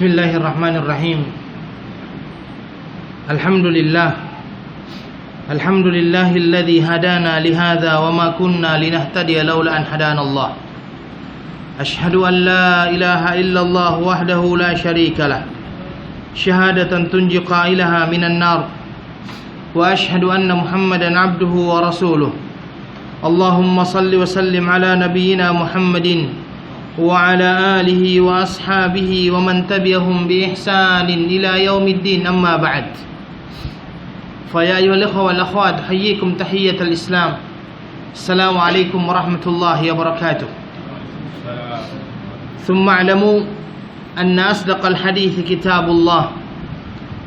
Bismillahirrahmanirrahim. Alhamdulillahilladzi hadana lihadza wa ma kunna linahtadiya laula an hadanallah. Ashhadu an la ilaha illallah wahdahu la syarika lah. Syahadatan tunji qailaha minan nar. Wa ashhadu anna Muhammadan abduhu wa rasuluh. Allahumma salli wa sallim ala nabiyyina Muhammadin wa ala alihi wa ashabihi wa man tabi'ahum bi ihsanin ila yaumiddin, amma ba'd. Fa ya ayyuhal ikhwa wal akhwat, hayyikum tahiyyatal Islam. Assalamu alaikum warahmatullahi wabarakatuh. Thumma a'lamu anna asdaqal hadits kitabullah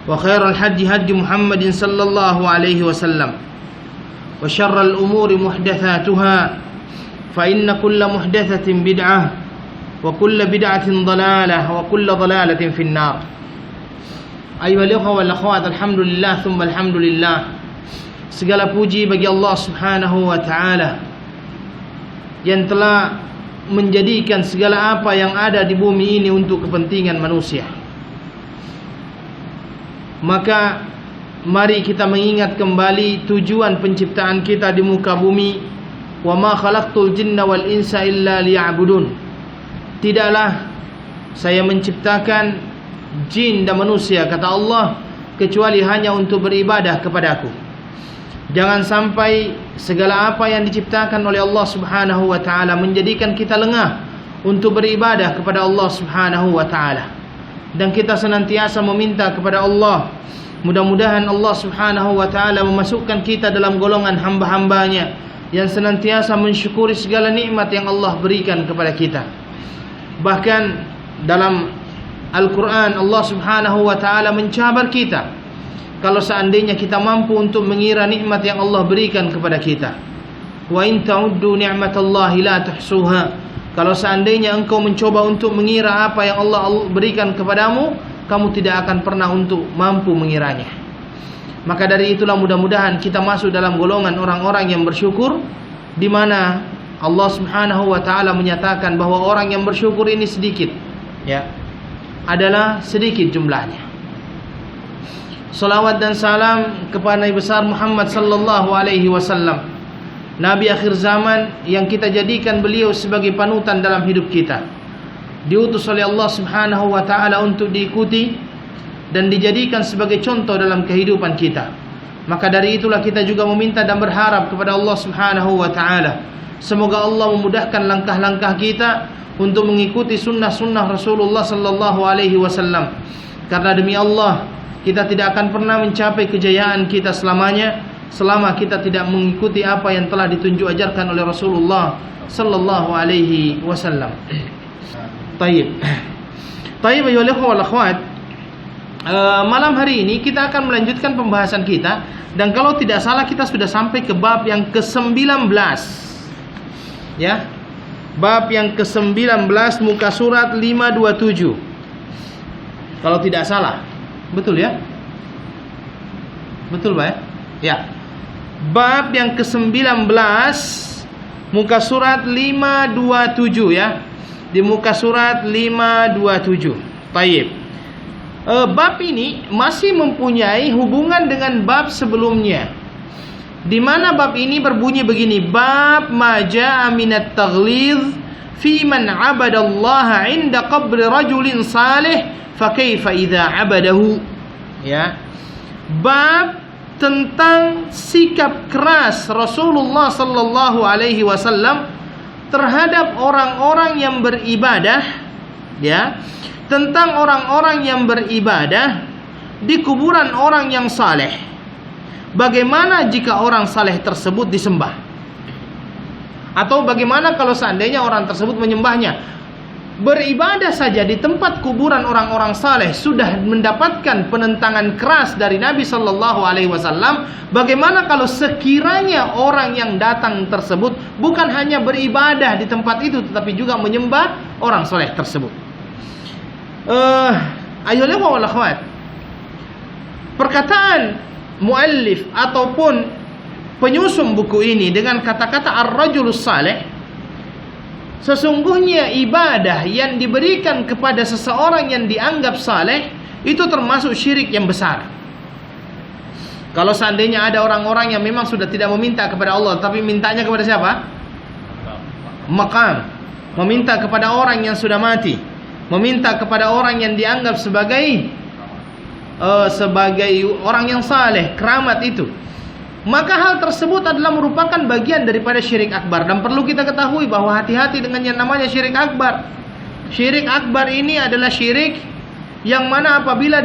wa khairal hadi hadi Muhammadin sallallahu alaihi wasallam wa syarral umuri muhdatsatuha fa inna kulla muhdatsatin bid'ah wa kullu bid'atin dhalalah wa kullu dhalalatin finnar. Ayyuhal ikhwa wal akhwat, alhamdulillah thumma alhamdulillah. Segala puji bagi Allah Subhanahu wa taala yang telah menjadikan segala apa yang ada di bumi ini untuk kepentingan manusia. Maka mari kita mengingat kembali tujuan penciptaan kita di muka bumi. Wa ma khalaqtul jinna wal insa illa liya'budun. Tidaklah saya menciptakan jin dan manusia, kata Allah, kecuali hanya untuk beribadah kepadaku. Jangan sampai segala apa yang diciptakan oleh Allah Subhanahu wa ta'ala menjadikan kita lengah untuk beribadah kepada Allah Subhanahu wa ta'ala. Dan kita senantiasa meminta kepada Allah, mudah-mudahan Allah Subhanahu wa ta'ala memasukkan kita dalam golongan hamba-hambanya yang senantiasa mensyukuri segala nikmat yang Allah berikan kepada kita. Bahkan dalam Al-Quran Allah Subhanahu wa ta'ala mencabar kita kalau seandainya kita mampu untuk mengira nikmat yang Allah berikan kepada kita. Wa in ta'uddu ni'matallahi la tuhsuha. Kalau seandainya engkau mencoba untuk mengira apa yang Allah berikan kepadamu, kamu tidak akan pernah untuk mampu mengiranya. Maka dari itulah mudah-mudahan kita masuk dalam golongan orang-orang yang bersyukur, di mana Allah Subhanahu wa ta'ala menyatakan bahwa orang yang bersyukur ini sedikit, ya, adalah sedikit jumlahnya. Salawat dan salam kepada Nabi besar Muhammad sallallahu alaihi wasallam, Nabi akhir zaman yang kita jadikan beliau sebagai panutan dalam hidup kita. Diutus oleh Allah Subhanahu wa ta'ala untuk diikuti dan dijadikan sebagai contoh dalam kehidupan kita. Maka dari itulah kita juga meminta dan berharap kepada Allah Subhanahu wa ta'ala, semoga Allah memudahkan langkah-langkah kita untuk mengikuti sunnah-sunnah Rasulullah sallallahu alaihi wasallam. Karena demi Allah, kita tidak akan pernah mencapai kejayaan kita selamanya selama kita tidak mengikuti apa yang telah ditunjuk ajarkan oleh Rasulullah sallallahu alaihi wasallam. Tayyib. Tayyib ayyuhal ikhwa wal akhwat. Malam hari ini kita akan melanjutkan pembahasan kita, dan kalau tidak salah kita sudah sampai ke bab yang ke-19. Ya, bab yang ke-19 muka surat 527. Kalau tidak salah. Betul ya? Betul Pak ya? Ya. Bab yang ke-19 muka surat 527 ya. Di muka surat 527. Baik. Bab ini masih mempunyai hubungan dengan bab sebelumnya, di mana bab ini berbunyi begini: bab ma jaa minat taghlidh fi man 'abadallaha 'inda qabri rajulin salih fa kaifa idza 'abadahu. Ya. Bab tentang sikap keras Rasulullah sallallahu alaihi wasallam terhadap orang-orang yang beribadah, ya, tentang orang-orang yang beribadah di kuburan orang yang saleh. Bagaimana jika orang saleh tersebut disembah? Atau bagaimana kalau seandainya orang tersebut menyembahnya? Beribadah saja di tempat kuburan orang-orang saleh sudah mendapatkan penentangan keras dari Nabi sallallahu alaihi wasallam. Bagaimana kalau sekiranya orang yang datang tersebut bukan hanya beribadah di tempat itu, tetapi juga menyembah orang saleh tersebut? Ayolah wal akhwat, perkataan muallif ataupun penyusun buku ini dengan kata-kata ar-rajulus saleh Sesungguhnya ibadah yang diberikan kepada seseorang yang dianggap saleh itu termasuk syirik yang besar. Kalau seandainya ada orang-orang yang memang sudah tidak meminta kepada Allah, tapi mintanya kepada siapa? Maqam. Meminta kepada orang yang sudah mati, meminta kepada orang yang dianggap sebagai orang yang saleh, keramat itu, maka hal tersebut adalah merupakan bagian daripada syirik akbar. Dan perlu kita ketahui bahwa hati-hati dengan yang namanya syirik akbar. Syirik akbar ini adalah syirik yang mana apabila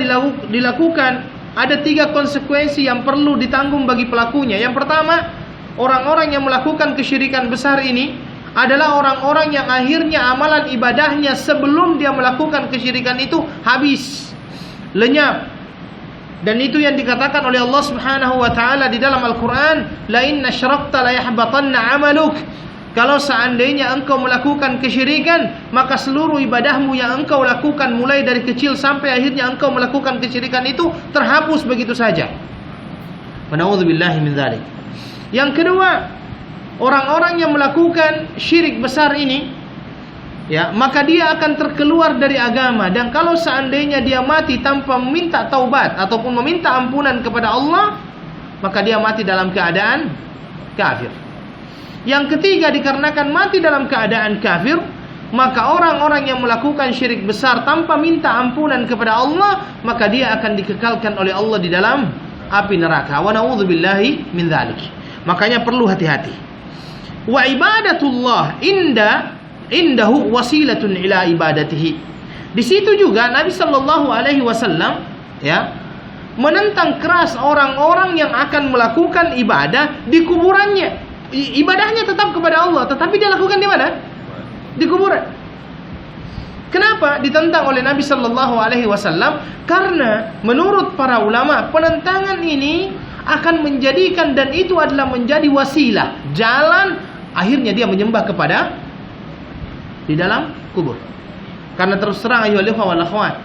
dilakukan ada 3 konsekuensi yang perlu ditanggung bagi pelakunya. Yang pertama, orang-orang yang melakukan kesyirikan besar ini adalah orang-orang yang akhirnya amalan ibadahnya sebelum dia melakukan kesyirikan itu habis, lenyap. Dan itu yang dikatakan oleh Allah Subhanahu wa taala di dalam Al-Qur'an, la in asyrakta la yahbatanna 'amaluk. Kalau seandainya engkau melakukan kesyirikan, maka seluruh ibadahmu yang engkau lakukan mulai dari kecil sampai akhirnya engkau melakukan kesyirikan itu terhapus begitu saja. Wa na'udzubillahi min dzalik. Yang kedua, orang-orang yang melakukan syirik besar ini, ya, maka dia akan terkeluar dari agama. Dan kalau seandainya dia mati tanpa meminta taubat ataupun meminta ampunan kepada Allah, maka dia mati dalam keadaan kafir. Yang ketiga, dikarenakan mati dalam keadaan kafir, maka orang-orang yang melakukan syirik besar tanpa minta ampunan kepada Allah, maka dia akan dikekalkan oleh Allah di dalam api neraka. Wa na'udzubillahi min dzalik. Makanya perlu hati-hati. Wa ibadatullah indahu wasilatun ila ibadatihi. Di situ juga Nabi sallallahu alaihi wasallam, ya, menentang keras orang-orang yang akan melakukan ibadah di kuburannya. Ibadahnya tetap kepada Allah, tetapi dia lakukan di mana? Di kuburan. Kenapa ditentang oleh Nabi sallallahu alaihi wasallam? Karena menurut para ulama, penentangan ini akan menjadikan, dan itu adalah menjadi wasilah, jalan akhirnya dia menyembah kepada di dalam kubur. Karena terus terang ayyuhal ikhwah wal akhwat,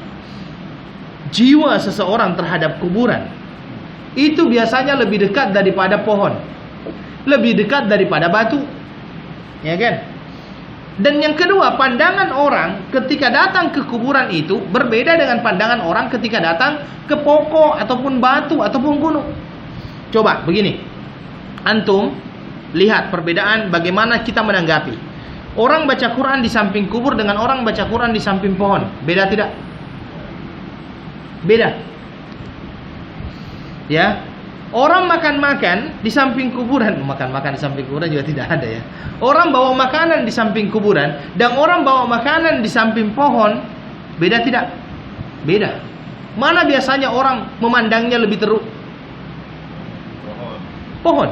jiwa seseorang terhadap kuburan itu biasanya lebih dekat daripada pohon, lebih dekat daripada batu, ya kan? Dan yang kedua, pandangan orang ketika datang ke kuburan itu berbeda dengan pandangan orang ketika datang ke pokok ataupun batu ataupun gunung. Coba begini, antum lihat perbedaan bagaimana kita menanggapi. Orang baca Quran di samping kubur dengan orang baca Quran di samping pohon, beda tidak? Beda. Ya. Orang makan-makan di samping kuburan, makan-makan di samping kuburan juga tidak ada, ya. Orang bawa makanan di samping kuburan dan orang bawa makanan di samping pohon, beda tidak? Beda. Mana biasanya orang memandangnya lebih teruk? Pohon.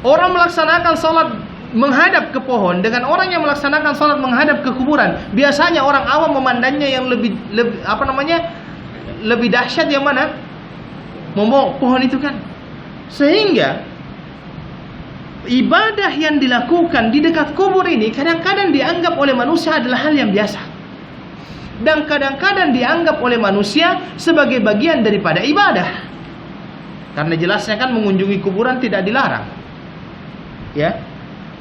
Orang melaksanakan sholat menghadap ke pohon dengan orang yang melaksanakan sholat menghadap ke kuburan, biasanya orang awam memandangnya yang lebih lebih dahsyat yang mana? Momok pohon itu kan. Sehingga ibadah yang dilakukan di dekat kubur ini kadang-kadang dianggap oleh manusia adalah hal yang biasa, dan kadang-kadang dianggap oleh manusia sebagai bagian daripada ibadah. Karena jelasnya kan mengunjungi kuburan tidak dilarang, ya,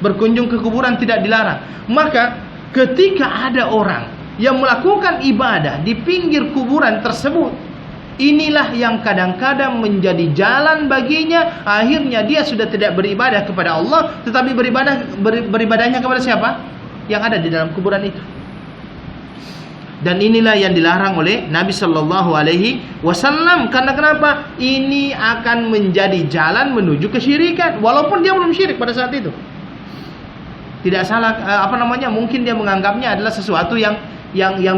berkunjung ke kuburan tidak dilarang. Maka ketika ada orang yang melakukan ibadah di pinggir kuburan tersebut, inilah yang kadang-kadang menjadi jalan baginya. Akhirnya dia sudah tidak beribadah kepada Allah, tetapi beribadahnya kepada siapa? Yang ada di dalam kuburan itu. Dan inilah yang dilarang oleh Nabi Sallallahu Alaihi Wasallam. Karena kenapa? Ini akan menjadi jalan menuju kesyirikan, walaupun dia belum syirik pada saat itu. Tidak salah, mungkin dia menganggapnya adalah sesuatu yang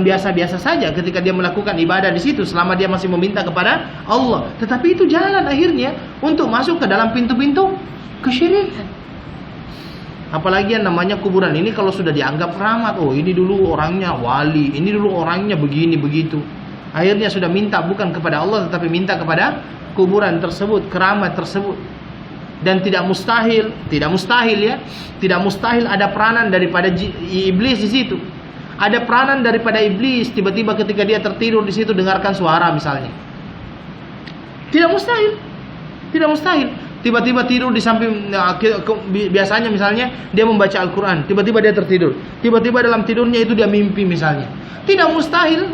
biasa-biasa saja ketika dia melakukan ibadah di situ selama dia masih meminta kepada Allah. Tetapi itu jalan akhirnya untuk masuk ke dalam pintu-pintu kesyirikan. Apalagi yang namanya kuburan ini kalau sudah dianggap keramat, oh ini dulu orangnya wali, ini dulu orangnya begini begitu. Akhirnya sudah minta bukan kepada Allah tetapi minta kepada kuburan tersebut, keramat tersebut. Dan tidak mustahil ya, tidak mustahil ada peranan daripada iblis di situ. Ada peranan daripada iblis tiba-tiba ketika dia tertidur di situ dengarkan suara misalnya. Tidak mustahil. Tidak mustahil. tiba-tiba tidur di samping, biasanya misalnya dia membaca Al-Quran, tiba-tiba dia tertidur, tiba-tiba dalam tidurnya itu dia mimpi misalnya. Tidak mustahil,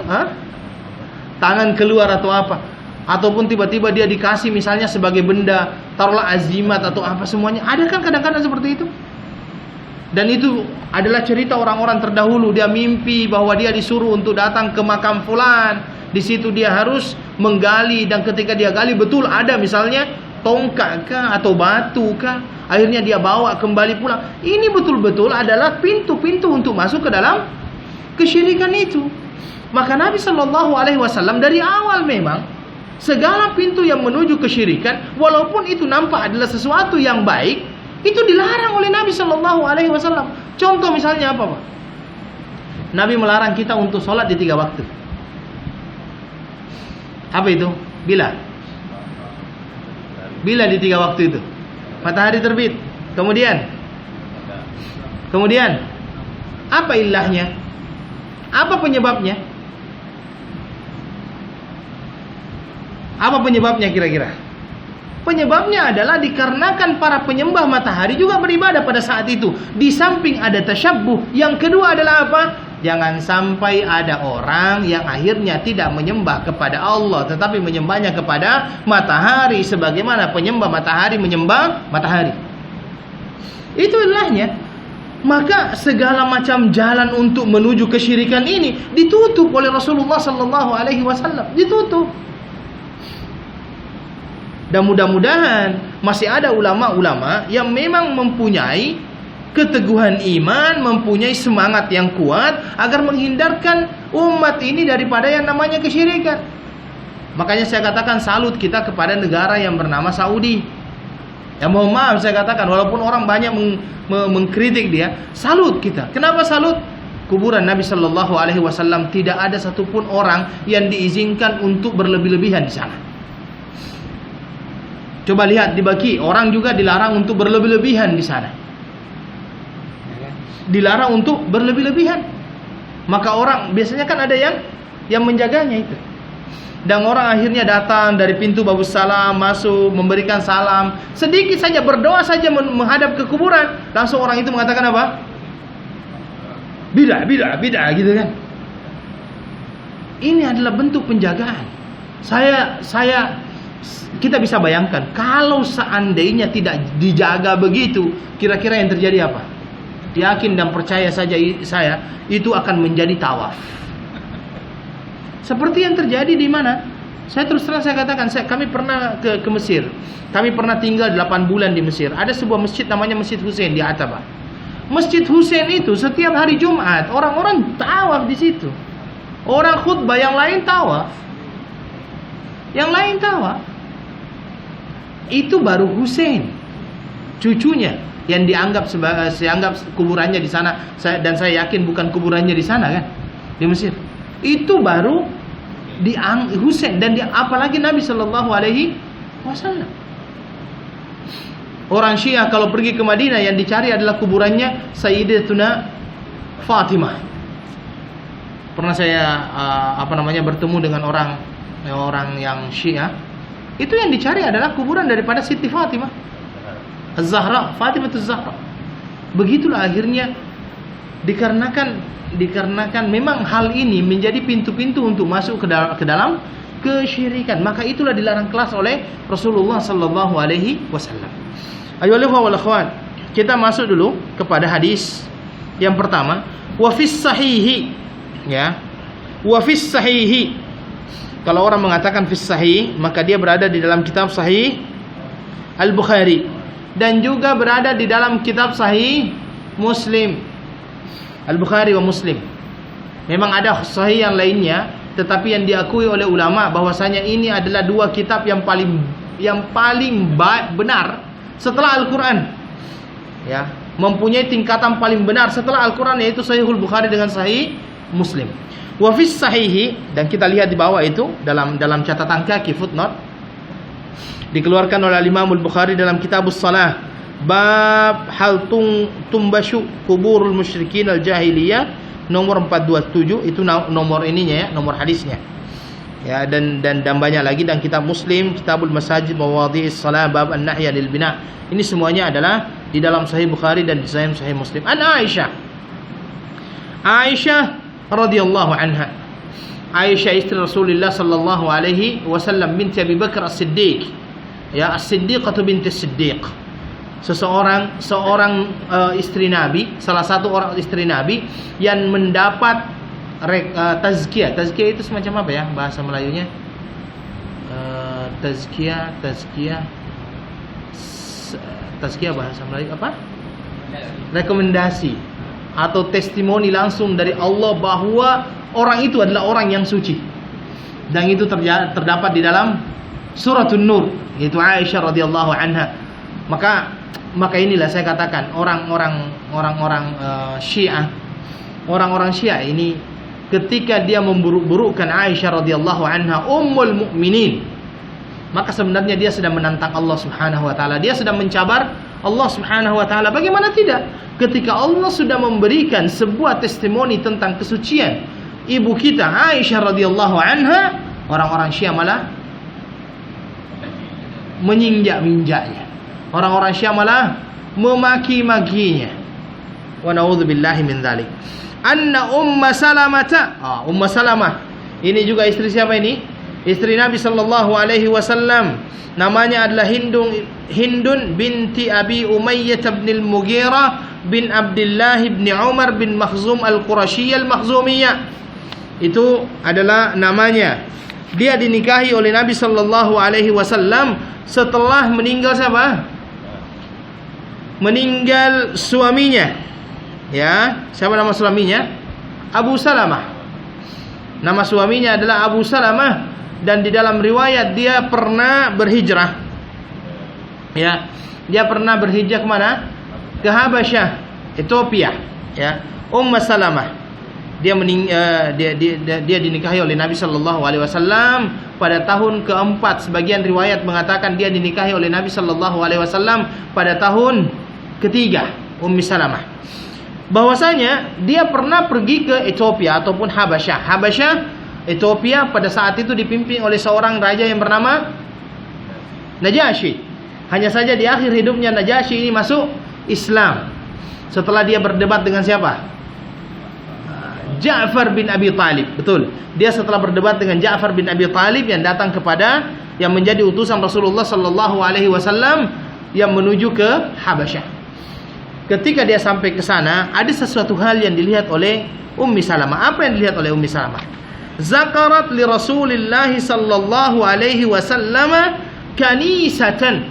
tangan keluar atau apa, ataupun tiba-tiba dia dikasih misalnya sebagai benda, taruhlah azimat atau apa semuanya. Ada kan kadang-kadang seperti itu. Dan itu adalah cerita orang-orang terdahulu. Dia mimpi bahwa dia disuruh untuk datang ke makam fulan. Di situ dia harus menggali, dan ketika dia gali betul ada misalnya tongkat kah atau batu kah. Akhirnya dia bawa kembali pulang. Ini betul-betul adalah pintu-pintu untuk masuk ke dalam kesyirikan itu. Maka Nabi SAW dari awal memang segala pintu yang menuju kesyirikan, walaupun itu nampak adalah sesuatu yang baik, itu dilarang oleh Nabi SAW. Contoh misalnya apa, Pak? Nabi melarang kita untuk sholat di 3 waktu. Apa itu? Bila di 3 waktu itu matahari terbit. Kemudian apa ilahnya? Apa penyebabnya? Apa penyebabnya kira-kira? Penyebabnya adalah dikarenakan para penyembah matahari juga beribadah pada saat itu. Di samping ada tasyabbuh, yang kedua adalah apa? Jangan sampai ada orang yang akhirnya tidak menyembah kepada Allah, tetapi menyembahnya kepada matahari, sebagaimana penyembah matahari menyembah matahari. Itu ilahnya. Maka segala macam jalan untuk menuju kesyirikan ini ditutup oleh Rasulullah SAW. Ditutup. Dan mudah-mudahan masih ada ulama-ulama yang memang mempunyai keteguhan iman, mempunyai semangat yang kuat agar menghindarkan umat ini daripada yang namanya kesyirikan. Makanya saya katakan salut kita kepada negara yang bernama Saudi. Ya mohon maaf saya katakan, walaupun orang banyak mengkritik dia, salut kita. Kenapa salut? Kuburan Nabi SAW tidak ada satupun orang yang diizinkan untuk berlebih-lebihan di sana. Coba lihat di Baqi, orang juga dilarang untuk berlebih-lebihan di sana. Dilarang untuk berlebih-lebihan. Maka orang biasanya kan ada yang menjaganya itu. Dan orang akhirnya datang dari pintu babus salam, masuk memberikan salam, sedikit saja berdoa saja menghadap ke kuburan, langsung orang itu mengatakan apa? Bidah gitu kan. Ini adalah bentuk penjagaan. Kita bisa bayangkan kalau seandainya tidak dijaga begitu, kira-kira yang terjadi apa? Yakin dan percaya saja saya, itu akan menjadi tawaf. Seperti yang terjadi di mana? Saya terus terang saya katakan, kami pernah ke Mesir. Kami pernah tinggal 8 bulan di Mesir. Ada sebuah masjid namanya Masjid Hussein di Ataba. Masjid Hussein itu setiap hari Jumat orang-orang tawaf di situ. Orang khutbah, yang lain tawaf. Yang lain tawaf. Itu baru Hussein, cucunya yang dianggap kuburannya di sana, dan saya yakin bukan kuburannya di sana kan, di Mesir. Itu baru Hussein, dan apalagi Nabi SAW. Orang Syiah kalau pergi ke Madinah yang dicari adalah kuburannya Sayyidatuna Fatimah. Pernah saya bertemu dengan orang yang Syiah. Itu yang dicari adalah kuburan daripada Siti Fatimah Az-Zahra, Fatimah Az-Zahra. Begitulah akhirnya, dikarenakan memang hal ini menjadi pintu-pintu untuk masuk ke dalam kesyirikan. Maka itulah dilarang keras oleh Rasulullah SAW. Ayo wal akhwat, kita masuk dulu kepada hadis yang pertama. Wa fis sahihi, ya. Wa fis sahihi. Kalau orang mengatakan fis sahih, maka dia berada di dalam kitab Sahih Al-Bukhari, dan juga berada di dalam kitab Sahih Muslim. Al-Bukhari wa Muslim. Memang ada sahih yang lainnya, tetapi yang diakui oleh ulama bahwasanya ini adalah 2 kitab yang paling benar setelah Al-Quran. Ya, mempunyai tingkatan paling benar setelah Al-Quran, yaitu Sahihul Bukhari dengan Sahih Muslim. Wa fis sahihi, dan kita lihat di bawah itu dalam catatan kaki footnote, dikeluarkan oleh Imam Al-Bukhari dalam Kitabus Shalah, bab hal tumbashu kuburul musyrikin al-jahiliyah, nomor 427. Itu nomor ininya ya, nomor hadisnya. Ya, dan banyak lagi, dan kitab Muslim, Kitabul Masajid Mawadhi'is Shalah bab an-nahy 'anil bina. Ini semuanya adalah di dalam Sahih Bukhari dan di Sahih Muslim. An Aisyah radhiyallahu anha. Aisyah istri Rasulullah sallallahu alaihi wasallam binti Abi Bakar As-Siddiq. Ya, As-Siddiqatu binti Siddiq. Seorang istri Nabi, salah satu orang istri Nabi yang mendapat tazkiyah. Tazkiyah itu semacam apa ya bahasa Melayunya? Tazkiyah bahasa Melayu apa? Rekomendasi atau testimoni langsung dari Allah bahwa orang itu adalah orang yang suci. Dan itu terdapat di dalam Suratul Nur, yaitu Aisyah radhiyallahu anha. Maka inilah saya katakan orang-orang Syiah, orang-orang Syiah ini ketika dia memburuk-burukkan Aisyah radhiyallahu anha ummul mukminin, maka sebenarnya dia sedang menantang Allah Subhanahu wa taala. Dia sedang mencabar Allah Subhanahu wa taala. Bagaimana tidak? Ketika Allah sudah memberikan sebuah testimoni tentang kesucian ibu kita Aisyah radhiyallahu anha, orang-orang Syiah malah menyinjak-injaknya. Orang-orang Syiah malah memaki-makinya. Wa na'udzubillahi min dzalik. Anna Ummu Salamah. Ini juga istri siapa ini? Istri Nabi sallallahu alaihi wasallam. Namanya adalah Hindun binti Abi Umayyah bin al-Mughirah bin Abdullah bin Umar bin Makhzum al-Qurashiyyah al-Makhzumiyah. Itu adalah namanya. Dia dinikahi oleh Nabi sallallahu alaihi wasallam setelah meninggal siapa? Meninggal suaminya. Ya, siapa nama suaminya? Abu Salamah. Nama suaminya adalah Abu Salamah, dan di dalam riwayat dia pernah berhijrah. Ya, dia pernah berhijrah ke mana? Ke Habasyah, Ethiopia. Ya, Ummu Salamah. Dia dinikahi oleh Nabi sallallahu alaihi wasallam pada tahun keempat. Sebagian riwayat mengatakan dia dinikahi oleh Nabi sallallahu alaihi wasallam pada tahun ketiga. Ummu Salamah. Bahwasanya dia pernah pergi ke Ethiopia ataupun Habasyah. Habasyah, Ethiopia pada saat itu dipimpin oleh seorang raja yang bernama Najasyi. Hanya saja di akhir hidupnya Najasyi ini masuk Islam setelah dia berdebat dengan siapa? Ja'far bin Abi Talib. Betul. Dia setelah berdebat dengan Ja'far bin Abi Talib yang datang kepada, yang menjadi utusan Rasulullah sallallahu alaihi wasallam yang menuju ke Habasyah. Ketika dia sampai ke sana, ada sesuatu hal yang dilihat oleh Ummi Salamah. Apa yang dilihat oleh Ummi Salamah? Zakarat li Rasulillah sallallahu alaihi wasallam kanisatan.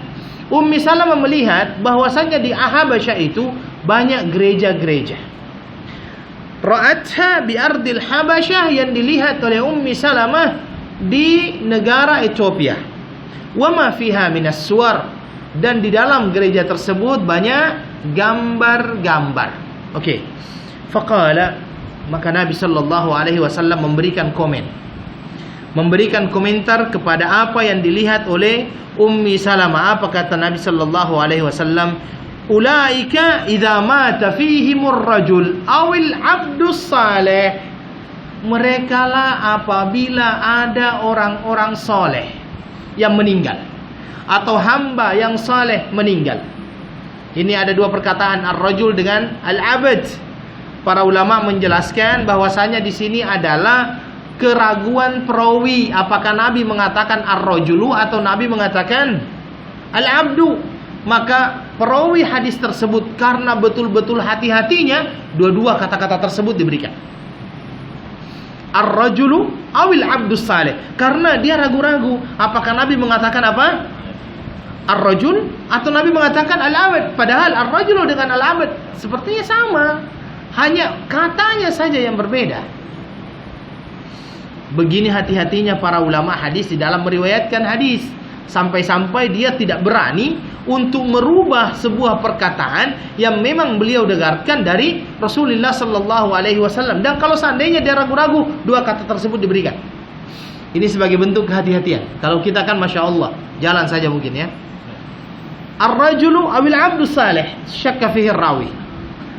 Ummi Salamah melihat bahwasanya di Habasyah itu banyak gereja-gereja. Ra'atha bi ardil Habasyah, yang dilihat oleh Ummi Salamah di negara Ethiopia. Wa ma fiha minas suwar, dan di dalam gereja tersebut banyak gambar-gambar. Okey. Faqala, maka Nabi sallallahu alaihi wasallam memberikan komentar kepada apa yang dilihat oleh Ummi Salamah. Apa kata Nabi sallallahu alaihi wasallam? Ulaika idza mata fihimur rajul awil abdus saleh. Merekalah apabila ada orang-orang soleh yang meninggal atau hamba yang saleh meninggal. Ini ada dua perkataan, ar-rajul dengan al-abd. Para ulama menjelaskan bahwasanya di sini adalah keraguan perawi, apakah Nabi mengatakan ar-rajulu atau Nabi mengatakan al-abdu. Maka perawi hadis tersebut karena betul-betul hati-hatinya, dua-dua kata-kata tersebut diberikan. Ar-rajulu awil abdus saleh, karena dia ragu-ragu apakah Nabi mengatakan apa? Ar-rajul atau Nabi mengatakan al-abd. Padahal ar-rajulu dengan al-abd sepertinya sama, hanya katanya saja yang berbeda. Begini hati-hatinya para ulama hadis di dalam meriwayatkan hadis, sampai-sampai dia tidak berani untuk merubah sebuah perkataan yang memang beliau dengarkan dari Rasulullah sallallahu alaihi wasallam. Dan kalau seandainya dia ragu-ragu, dua kata tersebut diberikan. Ini sebagai bentuk kehati-hatian. Kalau kita kan masya Allah jalan saja mungkin ya. Ar-rajulu awil abdu salih syakka fihi rawi.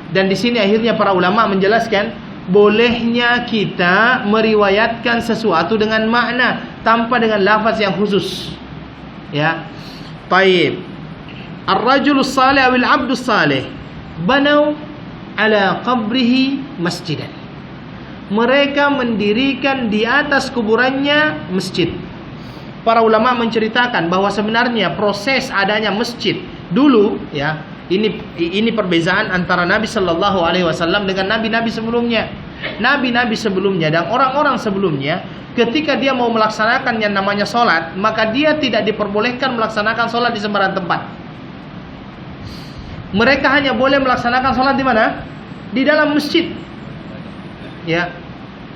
Dan di sini akhirnya para ulama menjelaskan bolehnya kita meriwayatkan sesuatu dengan makna tanpa dengan lafaz yang khusus. Ya. Baik. Ar-rajulus salih awil abdus salih banau ala qabrihi masjidan. Mereka mendirikan di atas kuburannya masjid. Para ulama menceritakan bahwa sebenarnya proses adanya masjid dulu, ya, ini perbezaan antara Nabi Shallallahu Alaihi Wasallam dengan nabi-nabi sebelumnya. Nabi-nabi sebelumnya dan orang-orang sebelumnya, ketika dia mau melaksanakan yang namanya sholat, maka dia tidak diperbolehkan melaksanakan sholat di sembarang tempat. Mereka hanya boleh melaksanakan sholat di mana? Di dalam masjid. Ya,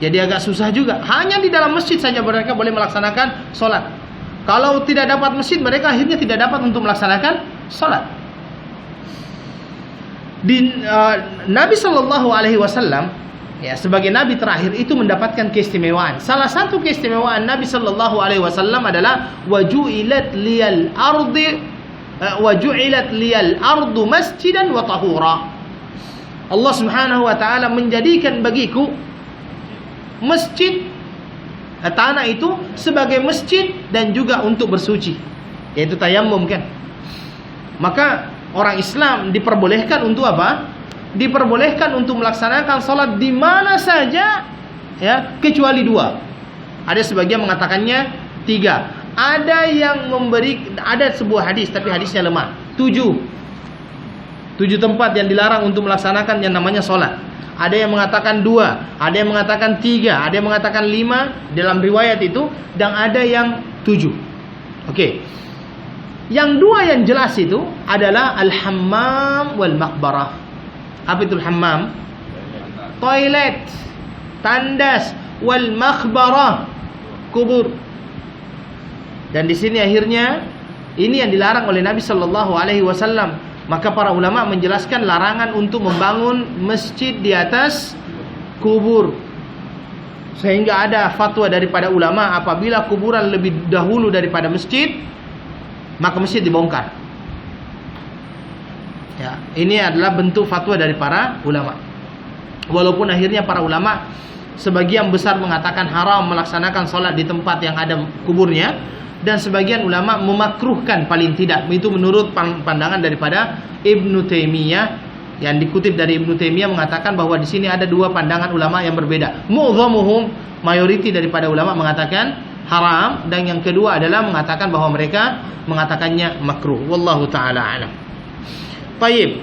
jadi agak susah juga. Hanya di dalam masjid saja mereka boleh melaksanakan sholat. Kalau tidak dapat masjid, mereka akhirnya tidak dapat untuk melaksanakan sholat. Nabi Shallallahu Alaihi Wasallam, ya, sebagai nabi terakhir itu mendapatkan keistimewaan. Salah satu keistimewaan Nabi Shallallahu Alaihi Wasallam adalah waju'ilat liyal ardu masjidan wa tahura. Allah Subhanahu wa taala menjadikan bagiku masjid, tanah itu sebagai masjid dan juga untuk bersuci, yaitu tayammum kan. Maka orang Islam diperbolehkan untuk apa? Diperbolehkan untuk melaksanakan salat di mana saja, ya, kecuali 2. Ada sebagian mengatakannya 3. Ada yang ada sebuah hadis tapi hadisnya lemah. 7 tempat yang dilarang untuk melaksanakan yang namanya salat. Ada yang mengatakan 2, ada yang mengatakan 3, ada yang mengatakan 5 dalam riwayat itu, dan ada yang 7. Oke. Yang 2 yang jelas itu adalah al-hammam wal maqbarah. Apa itu al-hammam? Toilet, tandas, wal maqbarah, kubur. Dan di sini akhirnya ini yang dilarang oleh Nabi Shallallahu Alaihi Wasallam. Maka para ulama menjelaskan larangan untuk membangun masjid di atas kubur. Sehingga ada fatwa daripada ulama, apabila kuburan lebih dahulu daripada masjid, maka masjid dibongkar. Ya, ini adalah bentuk fatwa dari para ulama. Walaupun akhirnya para ulama sebagian besar mengatakan haram melaksanakan sholat di tempat yang ada kuburnya, dan sebagian ulama memakruhkan paling tidak. Itu menurut pandangan daripada Ibnu Taimiyah, yang dikutip dari Ibnu Taimiyah mengatakan bahwa di sini ada 2 pandangan ulama yang berbeda. Mu'dhamuhum, mayoriti daripada ulama mengatakan haram, dan yang kedua adalah mengatakan bahwa mereka mengatakannya makruh. Wallahu taala alam. Baik.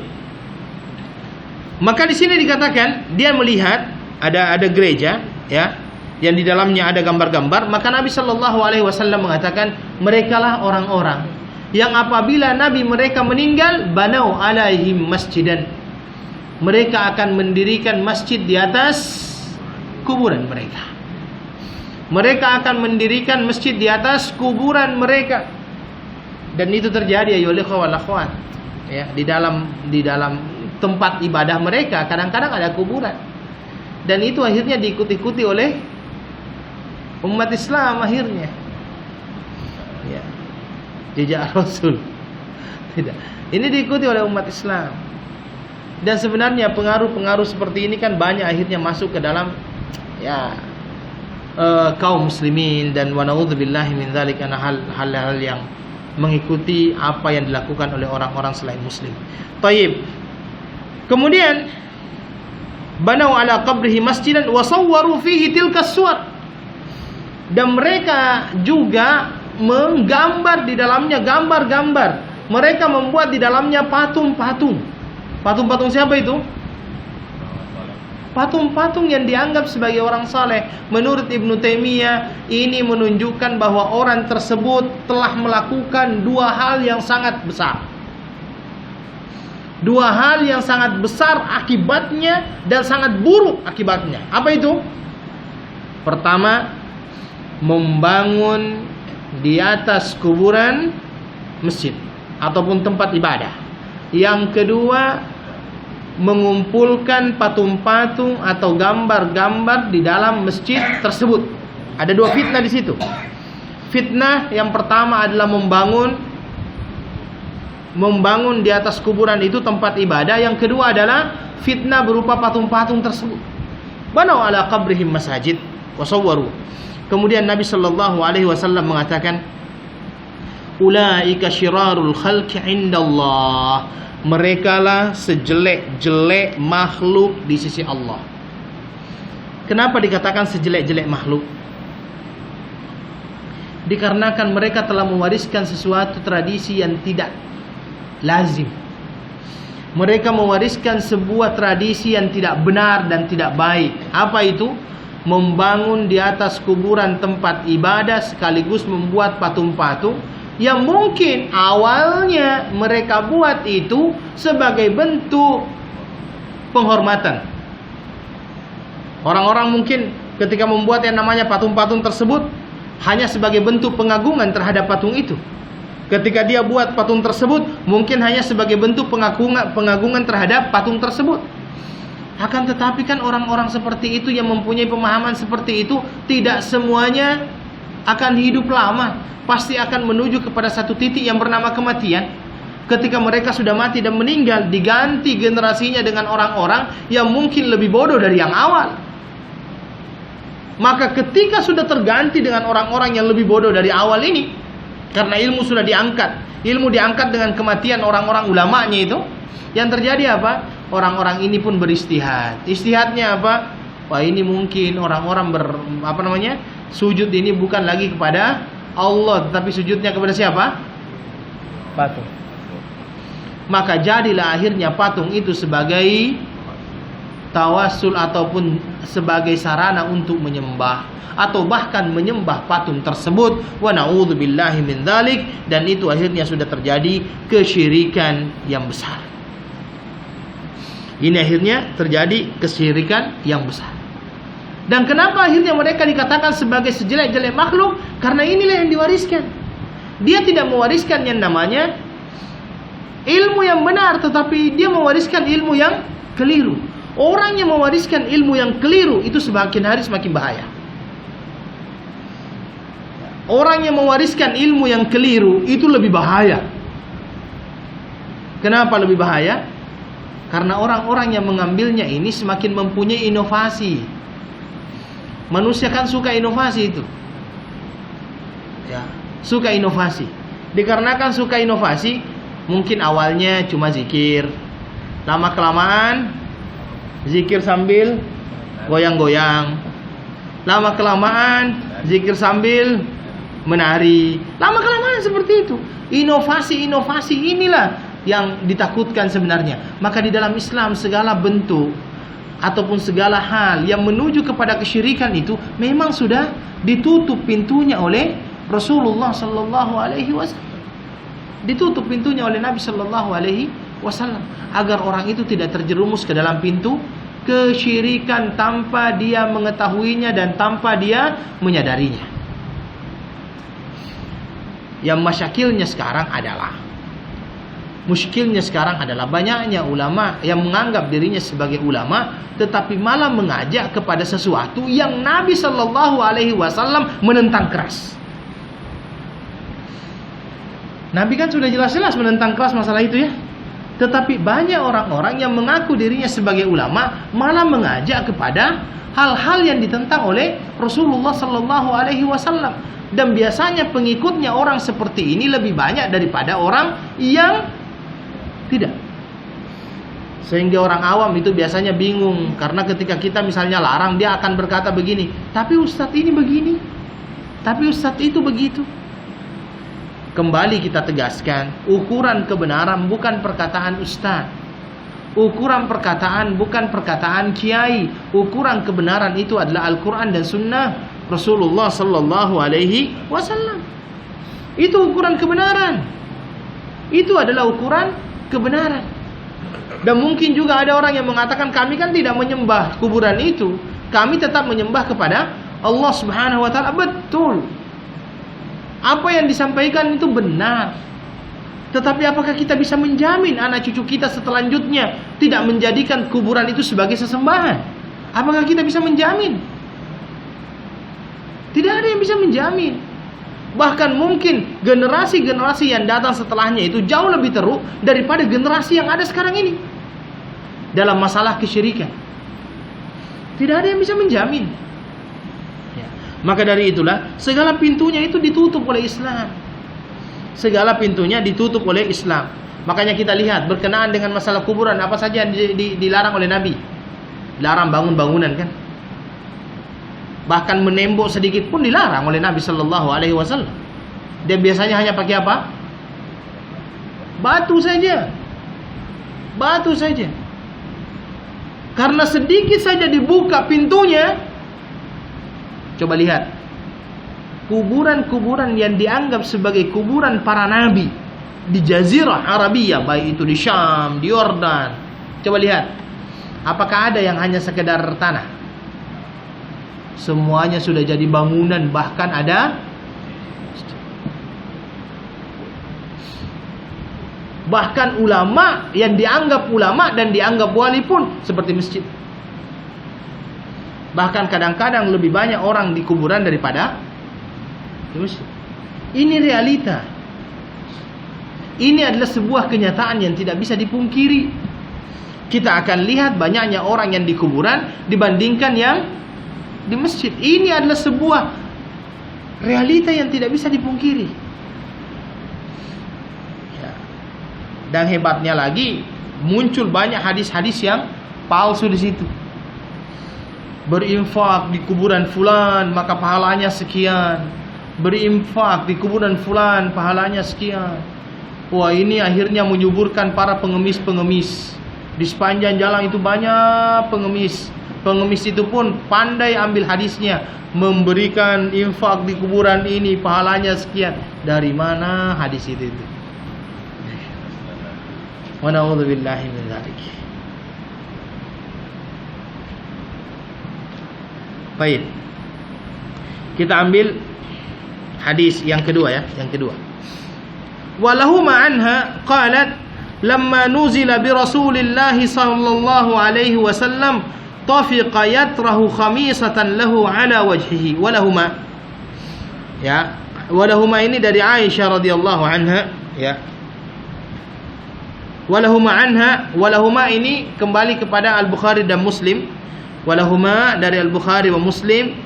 Maka di sini dikatakan dia melihat ada gereja, ya, yang di dalamnya ada gambar-gambar. Maka Nabi Shallallahu Alaihi Wasallam mengatakan, merekalah orang-orang yang apabila Nabi mereka meninggal, banau alaihim masjidan, mereka akan mendirikan masjid di atas kuburan mereka. Mereka akan mendirikan masjid di atas kuburan mereka. Dan itu terjadi, ayyuhal ikhwah wal akhwat, ya, di dalam tempat ibadah mereka kadang-kadang ada kuburan. Dan itu akhirnya diikuti oleh umat Islam akhirnya. Ya. Jejak Rasul. Tidak. Ini diikuti oleh umat Islam. Dan sebenarnya pengaruh-pengaruh seperti ini kan banyak akhirnya masuk ke dalam, ya, kaum muslimin, dan wa na'udzubillahi min dzalik, hal-hal yang mengikuti apa yang dilakukan oleh orang-orang selain muslim. Taib. Kemudian banau ala qabrihi masjidan wa sawwaru fihi tilka suwar. Dan mereka juga menggambar di dalamnya gambar-gambar. Mereka membuat di dalamnya patung-patung. Patung-patung siapa itu? Patung-patung yang dianggap sebagai orang saleh. Menurut Ibnu Taimiyah, ini menunjukkan bahwa orang tersebut telah melakukan 2 hal yang sangat besar. 2 hal yang sangat besar akibatnya dan sangat buruk akibatnya. Apa itu? Pertama, membangun di atas kuburan masjid ataupun tempat ibadah. Yang kedua, mengumpulkan patung-patung atau gambar-gambar di dalam masjid tersebut. Ada 2 fitnah di situ. Fitnah yang pertama adalah membangun di atas kuburan itu tempat ibadah. Yang kedua adalah fitnah berupa patung-patung tersebut. Banau ala qabrihim masajid wa sawwaru. Kemudian Nabi sallallahu alaihi wasallam mengatakan, ulaika syirarul khalqi indallah. Merekalah sejelek-jelek makhluk di sisi Allah. Kenapa dikatakan sejelek-jelek makhluk? Dikarenakan mereka telah mewariskan sesuatu tradisi yang tidak lazim. Mereka mewariskan sebuah tradisi yang tidak benar dan tidak baik. Apa itu? Membangun di atas kuburan tempat ibadah sekaligus membuat patung-patung yang mungkin awalnya mereka buat itu sebagai bentuk penghormatan. Orang-orang mungkin ketika membuat yang namanya patung-patung tersebut hanya sebagai bentuk pengagungan terhadap patung itu. Ketika dia buat patung tersebut mungkin hanya sebagai bentuk pengagungan terhadap patung tersebut. Akan tetapi kan orang-orang seperti itu yang mempunyai pemahaman seperti itu tidak semuanya akan hidup lama. Pasti akan menuju kepada satu titik yang bernama kematian. Ketika mereka sudah mati dan meninggal, diganti generasinya dengan orang-orang yang mungkin lebih bodoh dari yang awal. Maka ketika sudah terganti dengan orang-orang yang lebih bodoh dari awal ini, karena ilmu sudah diangkat, ilmu diangkat dengan kematian orang-orang ulamanya itu, yang terjadi apa? Orang-orang ini pun beristihad. Istihadnya apa? Wah, ini mungkin orang-orang sujud ini bukan lagi kepada Allah, tetapi sujudnya kepada siapa? Patung. Maka jadilah akhirnya patung itu sebagai tawassul ataupun sebagai sarana untuk menyembah atau bahkan menyembah patung tersebut. Wa na'udzubillahi min dzalik. Dan itu akhirnya sudah terjadi kesyirikan yang besar. Ini akhirnya terjadi kesyirikan yang besar. Dan kenapa akhirnya mereka dikatakan sebagai sejelek-jelek makhluk? Karena inilah yang diwariskan. Dia tidak mewariskan yang namanya ilmu yang benar, tetapi dia mewariskan ilmu yang keliru. Orang yang mewariskan ilmu yang keliru itu semakin hari semakin bahaya. Orang yang mewariskan ilmu yang keliru itu lebih bahaya. Kenapa lebih bahaya? Karena orang-orang yang mengambilnya ini semakin mempunyai inovasi. Manusia kan suka inovasi itu. Ya, suka inovasi. Dikarenakan suka inovasi, mungkin awalnya cuma zikir. Lama kelamaan zikir sambil goyang-goyang. Lama kelamaan zikir sambil menari. Lama kelamaan seperti itu. Inovasi-inovasi inilah yang ditakutkan sebenarnya. Maka di dalam Islam segala bentuk ataupun segala hal yang menuju kepada kesyirikan itu memang sudah ditutup pintunya oleh Rasulullah sallallahu alaihi wasallam. Ditutup pintunya oleh Nabi sallallahu alaihi wasallam agar orang itu tidak terjerumus ke dalam pintu kesyirikan tanpa dia mengetahuinya dan tanpa dia menyadarinya. Yang masyakilnya sekarang adalah banyaknya ulama yang menganggap dirinya sebagai ulama tetapi malah mengajak kepada sesuatu yang Nabi sallallahu alaihi wasallam menentang keras. Nabi kan sudah jelas-jelas menentang keras masalah itu ya. Tetapi banyak orang-orang yang mengaku dirinya sebagai ulama malah mengajak kepada hal-hal yang ditentang oleh Rasulullah sallallahu alaihi wasallam. Dan biasanya pengikutnya orang seperti ini lebih banyak daripada orang yang tidak. Sehingga orang awam itu biasanya bingung. Karena ketika kita misalnya larang, dia akan berkata begini, tapi ustadz ini begini, tapi ustadz itu begitu. Kembali kita tegaskan, ukuran kebenaran bukan perkataan ustadz. Ukuran perkataan bukan perkataan kiai. Ukuran kebenaran itu adalah Al-Quran dan Sunnah Rasulullah sallallahu alaihi wasallam. Itu ukuran kebenaran. Itu adalah ukuran kebenaran. Dan mungkin juga ada orang yang mengatakan kami kan tidak menyembah kuburan itu, kami tetap menyembah kepada Allah Subhanahu wa taala. Betul. Apa yang disampaikan itu benar. Tetapi apakah kita bisa menjamin anak cucu kita selanjutnya tidak menjadikan kuburan itu sebagai sesembahan? Apakah kita bisa menjamin? Tidak ada yang bisa menjamin. Bahkan mungkin generasi-generasi yang datang setelahnya itu jauh lebih teruk daripada generasi yang ada sekarang ini dalam masalah kesyirikan. Tidak ada yang bisa menjamin. Ya. Maka dari itulah segala pintunya itu ditutup oleh Islam. Segala pintunya ditutup oleh Islam. Makanya kita lihat berkenaan dengan masalah kuburan, apa saja yang dilarang oleh Nabi. Dilarang bangun bangunan kan. Bahkan menembok sedikit pun dilarang oleh Nabi Sallallahu Alaihi Wasallam. Dia biasanya hanya pakai apa? Batu saja. Batu saja. Karena sedikit saja dibuka pintunya. Coba lihat. Kuburan-kuburan yang dianggap sebagai kuburan para nabi di Jazirah Arabia, baik itu di Syam, di Yordan. Coba lihat. Apakah ada yang hanya sekedar tanah? Semuanya sudah jadi bangunan, bahkan ada bahkan ulama yang dianggap ulama dan dianggap wali pun seperti masjid. Bahkan kadang-kadang lebih banyak orang di kuburan daripada di masjid. Ini realita. Ini adalah sebuah kenyataan yang tidak bisa dipungkiri. Kita akan lihat banyaknya orang yang di kuburan dibandingkan yang di masjid. Ini adalah sebuah realita yang tidak bisa dipungkiri. Ya. Dan hebatnya lagi, muncul banyak hadis-hadis yang palsu di situ. Berinfak di kuburan fulan maka pahalanya sekian. Berinfak di kuburan fulan pahalanya sekian. Wah, ini akhirnya menyuburkan para pengemis-pengemis. Di sepanjang jalan itu banyak pengemis. Pengemis itu pun pandai ambil hadisnya, memberikan infak di kuburan ini pahalanya sekian. Dari mana hadis itu? Wa na'udzubillahi min dzalik. Baik. Kita ambil hadis yang kedua ya, yang kedua. Walahuma anha qalat lamma nuzila bi Rasulillah sallallahu alaihi wasallam tafiqa yatrahu khamisatan lahu ala wajhihi. Walahuma, ya, walahuma ini dari Aisyah radhiyallahu anha, ya. Walahuma anha, walahuma ini kembali kepada Al-Bukhari dan Muslim. Walahuma dari Al-Bukhari wa Muslim.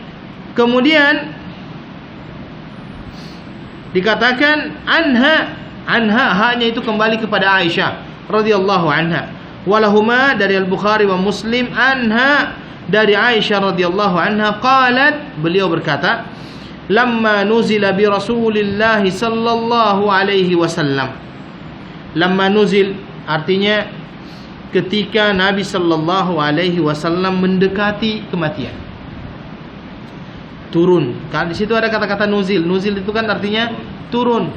Kemudian dikatakan anha, anha hanya itu kembali kepada Aisyah radhiyallahu anha. Walahuma dari Al-Bukhari wa Muslim anha dari Aisyah radhiyallahu anha qalat, beliau berkata, lamma nuzila bi Rasulillah sallallahu alaihi wasallam. Lamma nuzil artinya ketika Nabi sallallahu alaihi wasallam mendekati kematian. Turun. Kan di situ ada kata-kata nuzil. Nuzil itu kan artinya turun.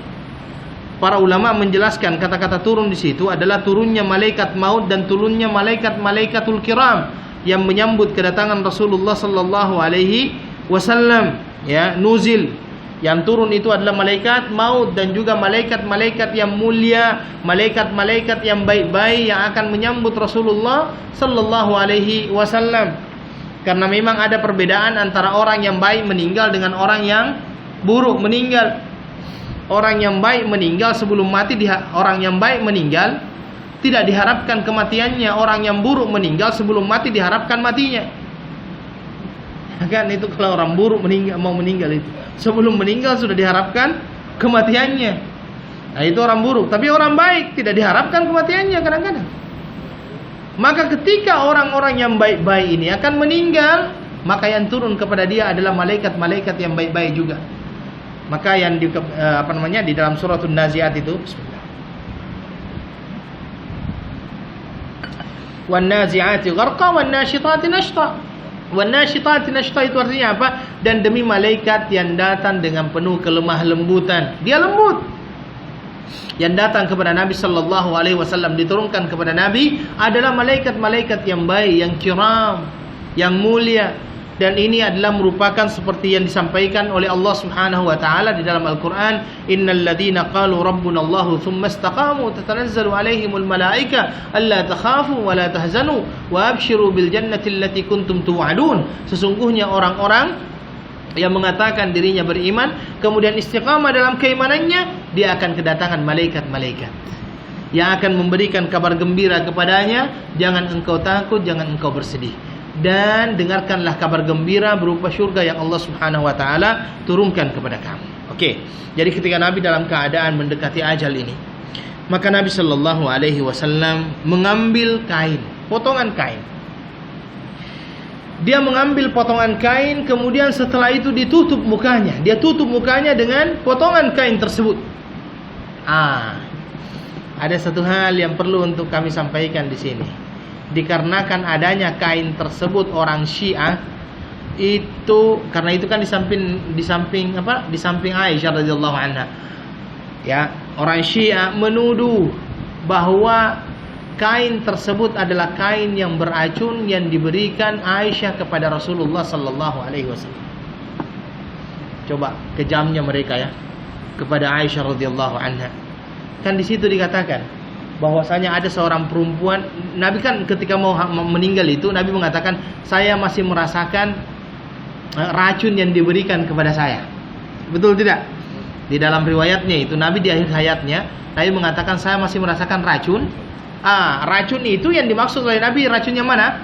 Para ulama menjelaskan kata-kata turun di situ adalah turunnya malaikat maut dan turunnya malaikat-malaikatul kiram yang menyambut kedatangan Rasulullah sallallahu alaihi wasallam. Ya, nuzil. Yang turun itu adalah malaikat maut dan juga malaikat-malaikat yang mulia, malaikat-malaikat yang baik-baik yang akan menyambut Rasulullah sallallahu alaihi wasallam. Karena memang ada perbedaan antara orang yang baik meninggal dengan orang yang buruk meninggal. Orang yang baik meninggal sebelum mati, orang yang baik meninggal tidak diharapkan kematiannya. Orang yang buruk meninggal sebelum mati diharapkan matinya. Kan itu kalau orang buruk mau meninggal itu sebelum meninggal sudah diharapkan kematiannya. Nah itu orang buruk. Tapi orang baik tidak diharapkan kematiannya kadang-kadang. Maka ketika orang-orang yang baik-baik ini akan meninggal, maka yang turun kepada dia adalah malaikat-malaikat yang baik-baik juga. Maka yang di di dalam suratul Naziat itu, bismillah. Wan nazi'ati gharqa wan nasyitati nashta. Wan nasyitati nashta itu artinya apa? Dan demi malaikat yang datang dengan penuh kelemah lembutan. Dia lembut. Yang datang kepada Nabi sallallahu alaihi wasallam, diturunkan kepada Nabi adalah malaikat-malaikat yang baik, yang kiram, yang mulia. Dan ini adalah merupakan seperti yang disampaikan oleh Allah Subhanahu wa taala di dalam Al-Qur'an, innal ladzina qalu rabbuna Allahu tsumma istaqamu tatanazzalu alaihimul malaika alla takhafu wa la tahzanu wa abshiru bil jannati allati kuntum tu'adun. Sesungguhnya orang-orang yang mengatakan dirinya beriman kemudian istiqamah dalam keimanannya, dia akan kedatangan malaikat-malaikat yang akan memberikan kabar gembira kepadanya, jangan engkau takut, jangan engkau bersedih. dan dengarkanlah kabar gembira berupa syurga yang Allah Subhanahu wa taala turunkan kepada kamu. Oke. Jadi ketika Nabi dalam keadaan mendekati ajal ini, maka Nabi sallallahu alaihi wasallam mengambil kain, potongan kain. Dia mengambil potongan kain, kemudian setelah itu ditutup mukanya. Dia tutup mukanya dengan potongan kain tersebut. Ada satu hal yang perlu untuk kami sampaikan di sini. Dikarenakan adanya kain tersebut orang Syiah itu, karena itu kan di samping Aisyah radhiyallahu anha. Ya, orang Syiah menuduh bahwa kain tersebut adalah kain yang beracun yang diberikan Aisyah kepada Rasulullah sallallahu alaihi wasallam. Coba kejamnya mereka ya kepada Aisyah radhiyallahu anha. Kan di situ dikatakan bahwasanya ada seorang perempuan, Nabi kan ketika mau meninggal itu Nabi mengatakan, saya masih merasakan racun yang diberikan kepada saya. Betul tidak? Di dalam riwayatnya itu Nabi di akhir hayatnya Nabi mengatakan, saya masih merasakan racun. Racun itu yang dimaksud oleh Nabi, racunnya mana?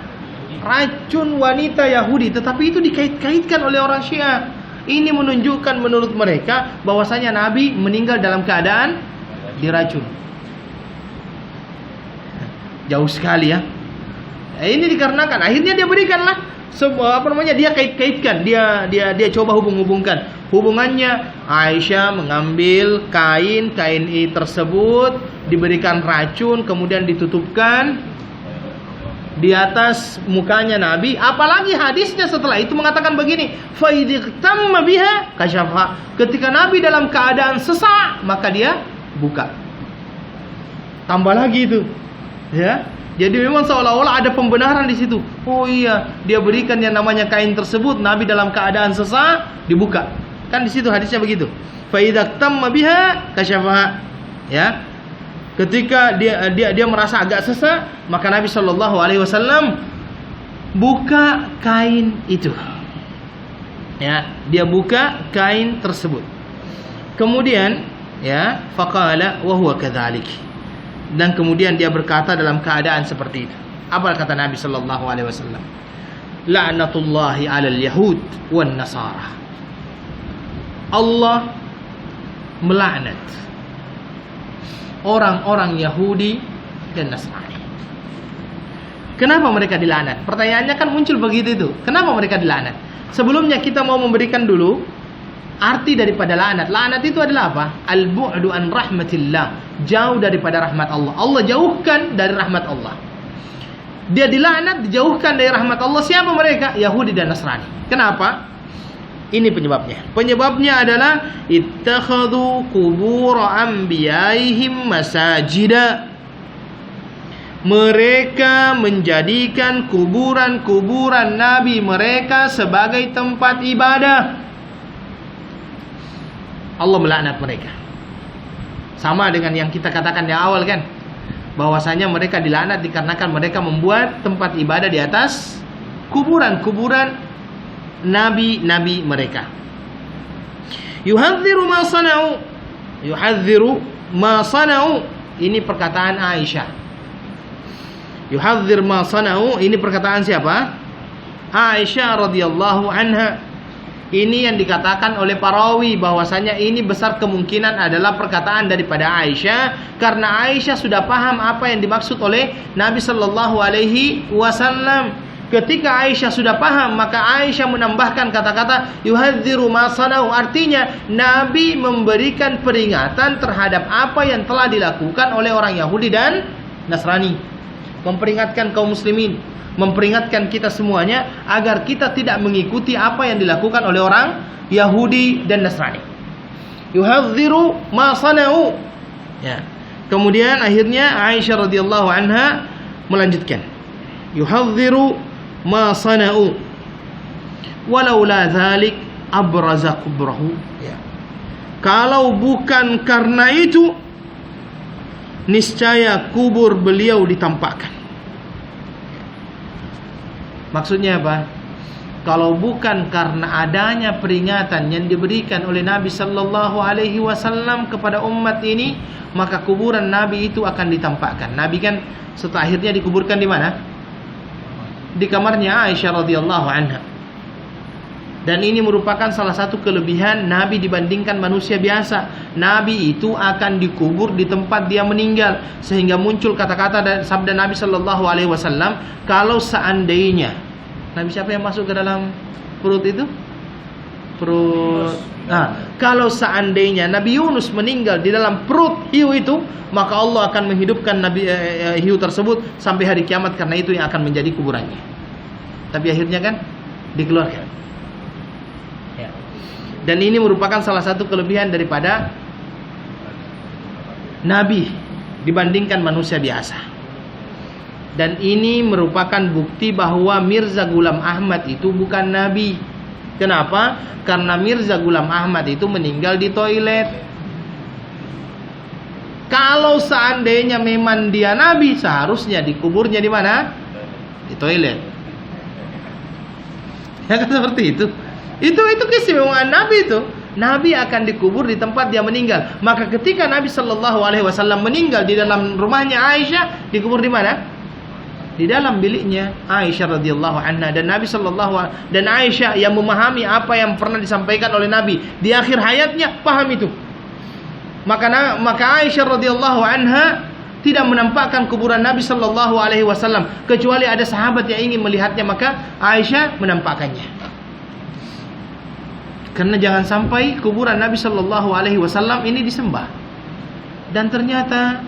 Racun wanita Yahudi. Tetapi itu dikait-kaitkan oleh orang Syiah. Ini menunjukkan menurut mereka bahwasanya Nabi meninggal dalam keadaan diracun. Jauh sekali ya. Ini dikarenakan akhirnya dia berikanlah dia kait-kaitkan, dia coba hubungkan hubungannya. Aisyah mengambil kain tersebut diberikan racun, kemudian ditutupkan di atas mukanya Nabi. Apalagi hadisnya setelah itu mengatakan begini, fa idztamma biha kasyafa. Ketika Nabi dalam keadaan sesak, maka dia buka. Tambah lagi itu. Ya, jadi memang seolah-olah ada pembenaran di situ. Oh iya, dia berikan yang namanya kain tersebut, Nabi dalam keadaan sesak, dibuka. Kan di situ hadisnya begitu. Fa idza tamma biha kasyafa. Ya. Ketika dia merasa agak sesak, maka Nabi sallallahu alaihi wasallam buka kain itu. Ya, dia buka kain tersebut. Kemudian, ya, faqala wa huwa kadzalik. Dan kemudian dia berkata dalam keadaan seperti itu. Apa kata Nabi sallallahu alaihi wasallam? La'natullahi 'alal yahud wan nasara. Allah melaknat orang-orang Yahudi dan Nasrani. Kenapa mereka dilaknat? Pertanyaannya kan muncul begitu itu. Kenapa mereka dilaknat? Sebelumnya kita mau memberikan dulu arti daripada laknat. Laknat itu adalah apa? Al-bu'du an rahmatillah. Jauh daripada rahmat Allah. Allah jauhkan dari rahmat Allah. Dia dilaknat, dijauhkan dari rahmat Allah. Siapa mereka? Yahudi dan Nasrani. Kenapa? Ini penyebabnya. Penyebabnya adalah ittakhadhu qubur anbiyaihim masajida. Mereka menjadikan kuburan-kuburan nabi mereka sebagai tempat ibadah. Allah melaknat mereka. Sama dengan yang kita katakan di awal kan, bahwasanya mereka dilaknat dikarenakan mereka membuat tempat ibadah di atas kuburan-kuburan nabi-nabi mereka. Yuhadziru ma sana'u. Yuhadziru ma sana'u. Ini perkataan Aisyah. Yuhadzir ma sana'u. Ini perkataan siapa? Aisyah radhiyallahu anha. Ini yang dikatakan oleh perawi bahwasanya ini besar kemungkinan adalah perkataan daripada Aisyah, karena Aisyah sudah paham apa yang dimaksud oleh Nabi sallallahu alaihi wasallam. Ketika Aisyah sudah paham, maka Aisyah menambahkan kata-kata yuhadziru ma sanau, artinya Nabi memberikan peringatan terhadap apa yang telah dilakukan oleh orang Yahudi dan Nasrani. Memperingatkan kaum muslimin, memperingatkan kita semuanya agar kita tidak mengikuti apa yang dilakukan oleh orang Yahudi dan Nasrani. Yuhadziru ma sanau. Ya. Kemudian akhirnya Aisyah radhiyallahu anha melanjutkan. Yuhadziru ma sanau. Walaula dzalik abraza kubrahu. Ya. Kalau bukan karena itu, niscaya kubur beliau ditampakkan. Maksudnya apa? Kalau bukan karena adanya peringatan yang diberikan oleh Nabi sallallahu alaihi wasallam kepada umat ini, maka kuburan Nabi itu akan ditampakkan. Nabi kan setelah akhirnya dikuburkan di mana? di kamarnya Aisyah radhiyallahu anha. Dan ini merupakan salah satu kelebihan Nabi dibandingkan manusia biasa. Nabi itu akan dikubur di tempat dia meninggal, sehingga muncul kata-kata dan sabda Nabi sallallahu alaihi wasallam, kalau seandainya Nabi siapa yang masuk ke dalam perut itu? Kalau seandainya Nabi Yunus meninggal di dalam perut hiu itu, maka Allah akan menghidupkan Nabi hiu tersebut sampai hari kiamat, karena itu yang akan menjadi kuburannya. Tapi akhirnya kan dikeluarkan. Ya. Dan ini merupakan salah satu kelebihan daripada Nabi dibandingkan manusia biasa. Dan ini merupakan bukti bahwa Mirza Ghulam Ahmad itu bukan Nabi. Kenapa? Karena Mirza Ghulam Ahmad itu meninggal di toilet. Kalau seandainya memang dia Nabi, seharusnya dikuburnya di mana? Di toilet. Ya kan seperti itu. Itu keistimewaan Nabi itu. Nabi akan dikubur di tempat dia meninggal. Maka ketika Nabi sallallahu alaihi wasallam meninggal di dalam rumahnya Aisyah, dikubur di mana? Di dalam biliknya Aisyah radhiyallahu anha. Dan Nabi dan Aisyah yang memahami apa yang pernah disampaikan oleh Nabi di akhir hayatnya, paham itu. Maka Aisyah radhiyallahu anha tidak menampakkan kuburan Nabi sallallahu alaihi wasallam, kecuali ada sahabat yang ingin melihatnya, maka Aisyah menampakkannya. Karena jangan sampai kuburan Nabi sallallahu alaihi wasallam ini disembah. Dan ternyata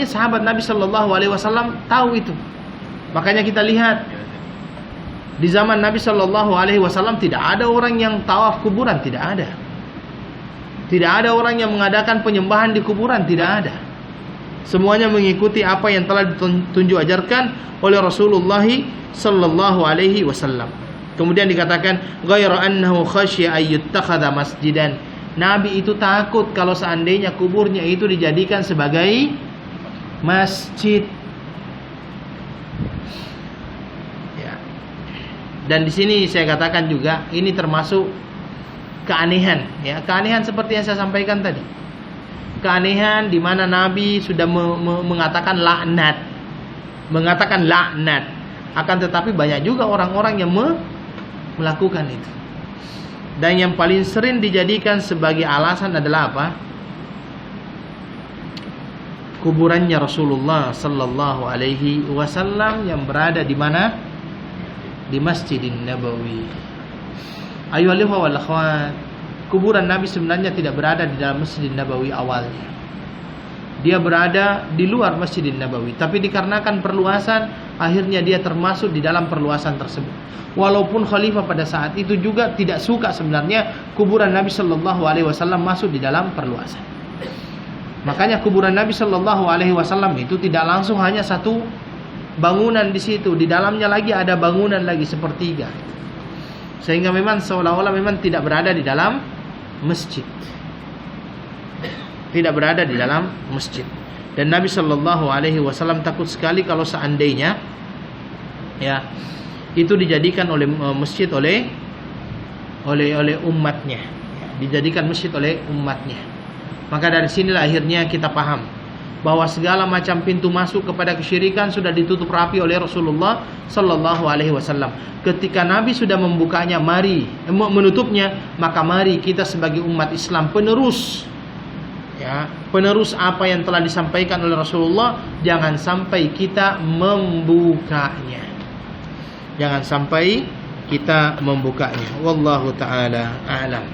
sahabat Nabi sallallahu alaihi wasallam tahu itu. Makanya kita lihat di zaman Nabi sallallahu alaihi wasallam tidak ada orang yang tawaf kuburan, tidak ada. Tidak ada orang yang mengadakan penyembahan di kuburan, tidak ada. Semuanya mengikuti apa yang telah ditunjuk ajarkan oleh Rasulullah sallallahu alaihi wasallam. Kemudian dikatakan ghairu annahu khasya ayyuttakhadha masjidan. Nabi itu takut kalau seandainya kuburnya itu dijadikan sebagai masjid. Ya. Dan di sini saya katakan juga ini termasuk keanehan, ya, keanehan seperti yang saya sampaikan tadi. Keanehan di mana Nabi sudah mengatakan laknat. Akan tetapi banyak juga orang-orang yang melakukan itu. Dan yang paling sering dijadikan sebagai alasan adalah apa? Kuburannya Rasulullah sallallahu alaihi wasallam yang berada di mana? Di Masjidin Nabawi. Ayyuhal ikhwah wal akhwat, kuburan Nabi sebenarnya tidak berada di dalam Masjidin Nabawi awalnya. Dia berada di luar Masjidin Nabawi, tapi dikarenakan perluasan, akhirnya dia termasuk di dalam perluasan tersebut. Walaupun khalifah pada saat itu juga tidak suka sebenarnya kuburan Nabi sallallahu alaihi wasallam masuk di dalam perluasan. Makanya kuburan Nabi sallallahu alaihi wasallam itu tidak langsung hanya satu bangunan di situ, di dalamnya lagi ada bangunan lagi sepertiga. Sehingga memang seolah-olah memang tidak berada di dalam masjid. Tidak berada di dalam masjid. Dan Nabi sallallahu alaihi wasallam takut sekali kalau seandainya itu dijadikan oleh masjid oleh umatnya, dijadikan masjid oleh umatnya. Maka dari sinilah akhirnya kita paham bahwa segala macam pintu masuk kepada kesyirikan sudah ditutup rapi oleh Rasulullah sallallahu alaihi wasallam. Ketika Nabi sudah membukanya, menutupnya, maka mari kita sebagai umat Islam penerus apa yang telah disampaikan oleh Rasulullah, jangan sampai kita membukanya. Jangan sampai kita membukanya. Wallahu taala a'lam.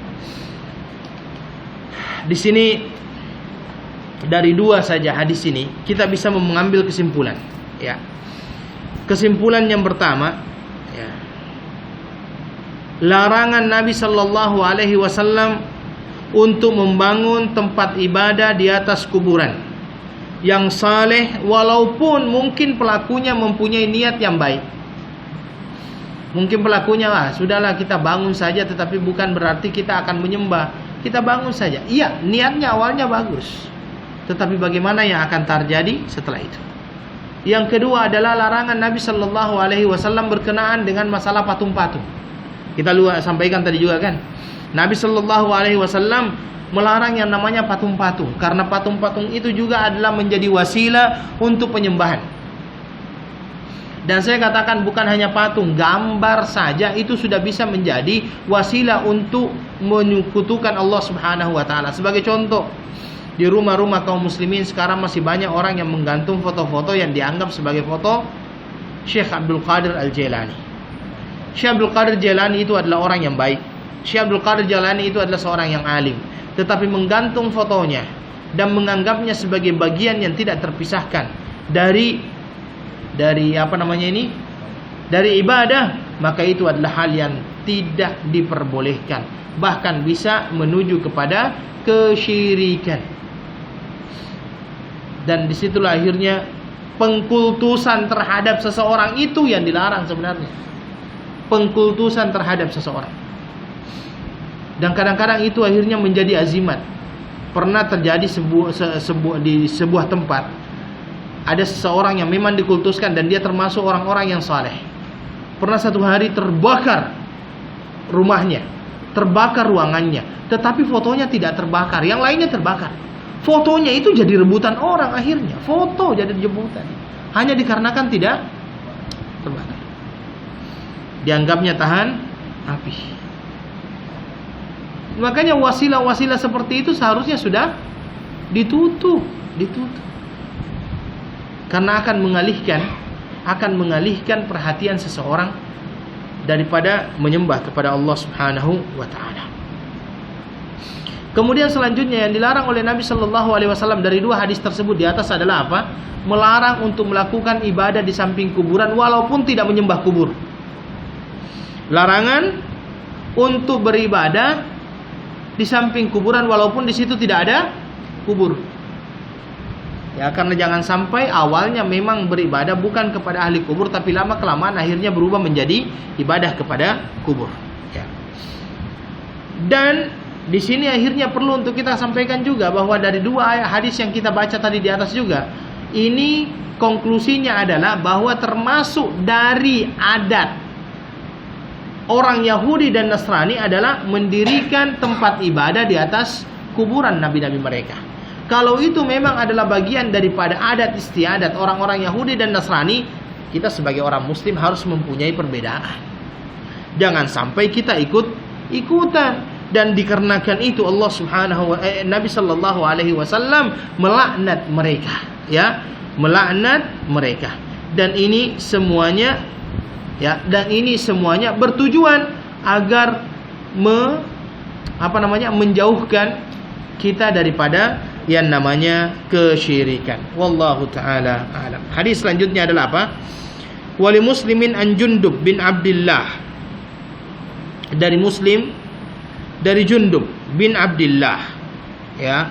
Di sini dari dua saja hadis ini kita bisa mengambil kesimpulan, ya. Kesimpulan yang pertama, ya. Larangan Nabi sallallahu alaihi wasallam untuk membangun tempat ibadah di atas kuburan yang saleh, walaupun mungkin pelakunya mempunyai niat yang baik. Mungkin pelakunya sudahlah kita bangun saja, tetapi bukan berarti kita akan menyembah. Kita bangun saja. Iya, niatnya awalnya bagus. Tetapi bagaimana yang akan terjadi setelah itu? Yang kedua adalah larangan Nabi sallallahu alaihi wasallam berkenaan dengan masalah patung-patung. Kita sampaikan tadi juga kan. Nabi sallallahu alaihi wasallam melarang yang namanya patung-patung, karena patung-patung itu juga adalah menjadi wasilah untuk penyembahan. Dan saya katakan bukan hanya patung, gambar saja itu sudah bisa menjadi wasilah untuk menyekutukan Allah Subhanahu wa taala. Sebagai contoh, di rumah-rumah kaum muslimin sekarang masih banyak orang yang menggantung foto-foto yang dianggap sebagai foto Syekh Abdul Qadir Al-Jailani. Syekh Abdul Qadir Jailani itu adalah orang yang baik. Syekh Abdul Qadir Jailani itu adalah seorang yang alim. Tetapi menggantung fotonya dan menganggapnya sebagai bagian yang tidak terpisahkan dari dari ibadah, maka itu adalah hal yang tidak diperbolehkan, bahkan bisa menuju kepada kesyirikan. Dan disitulah akhirnya pengkultusan terhadap seseorang itu yang dilarang sebenarnya. Pengkultusan terhadap seseorang. Dan kadang-kadang itu akhirnya menjadi azimat. Pernah terjadi di sebuah tempat, ada seseorang yang memang dikultuskan dan dia termasuk orang-orang yang saleh. Pernah satu hari terbakar rumahnya, terbakar ruangannya, tetapi fotonya tidak terbakar, yang lainnya terbakar. Fotonya itu jadi rebutan orang akhirnya. Foto jadi rebutan, hanya dikarenakan tidak terbakar. Dianggapnya tahan api. Makanya wasilah-wasilah seperti itu seharusnya sudah ditutup. Karena akan mengalihkan perhatian seseorang daripada menyembah kepada Allah Subhanahu wa taala. Kemudian selanjutnya yang dilarang oleh Nabi sallallahu alaihi wasallam dari dua hadis tersebut di atas adalah apa? Melarang untuk melakukan ibadah di samping kuburan walaupun tidak menyembah kubur. Larangan untuk beribadah di samping kuburan walaupun di situ tidak ada kubur. Ya, karena jangan sampai awalnya memang beribadah bukan kepada ahli kubur, tapi lama kelamaan akhirnya berubah menjadi ibadah kepada kubur. Ya. Dan di sini akhirnya perlu untuk kita sampaikan juga bahwa dari dua hadis yang kita baca tadi di atas juga, ini konklusinya adalah bahwa termasuk dari adat orang Yahudi dan Nasrani adalah mendirikan tempat ibadah di atas kuburan nabi-nabi mereka. Kalau itu memang adalah bagian daripada adat istiadat orang-orang Yahudi dan Nasrani, kita sebagai orang Muslim harus mempunyai perbedaan. Jangan sampai kita ikut-ikutan. Dan dikarenakan itu Allah Subhanahu wa Nabi sallallahu alaihi wasallam melaknat mereka, ya, melaknat mereka. Dan ini semuanya bertujuan agar menjauhkan kita daripada yang namanya kesyirikan. Wallahu taala alam. Hadis selanjutnya adalah apa? Wali Muslimin an Jundub bin Abdullah. Dari Jundub bin Abdullah, ya,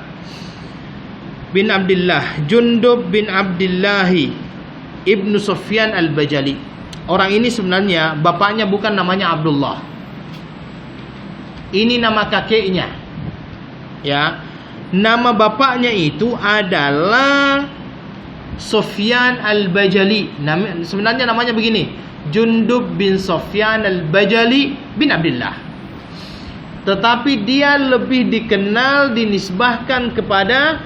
bin Abdullah, Jundub bin Abdillahi ibnu Sufyan al-Bajali. Orang ini sebenarnya bapaknya bukan namanya Abdullah. Ini nama kakeknya, ya. Nama bapaknya itu adalah Sufyan al-Bajali. Sebenarnya namanya begini, Jundub bin Sufyan al-Bajali bin Abdullah. Tetapi dia lebih dikenal, dinisbahkan kepada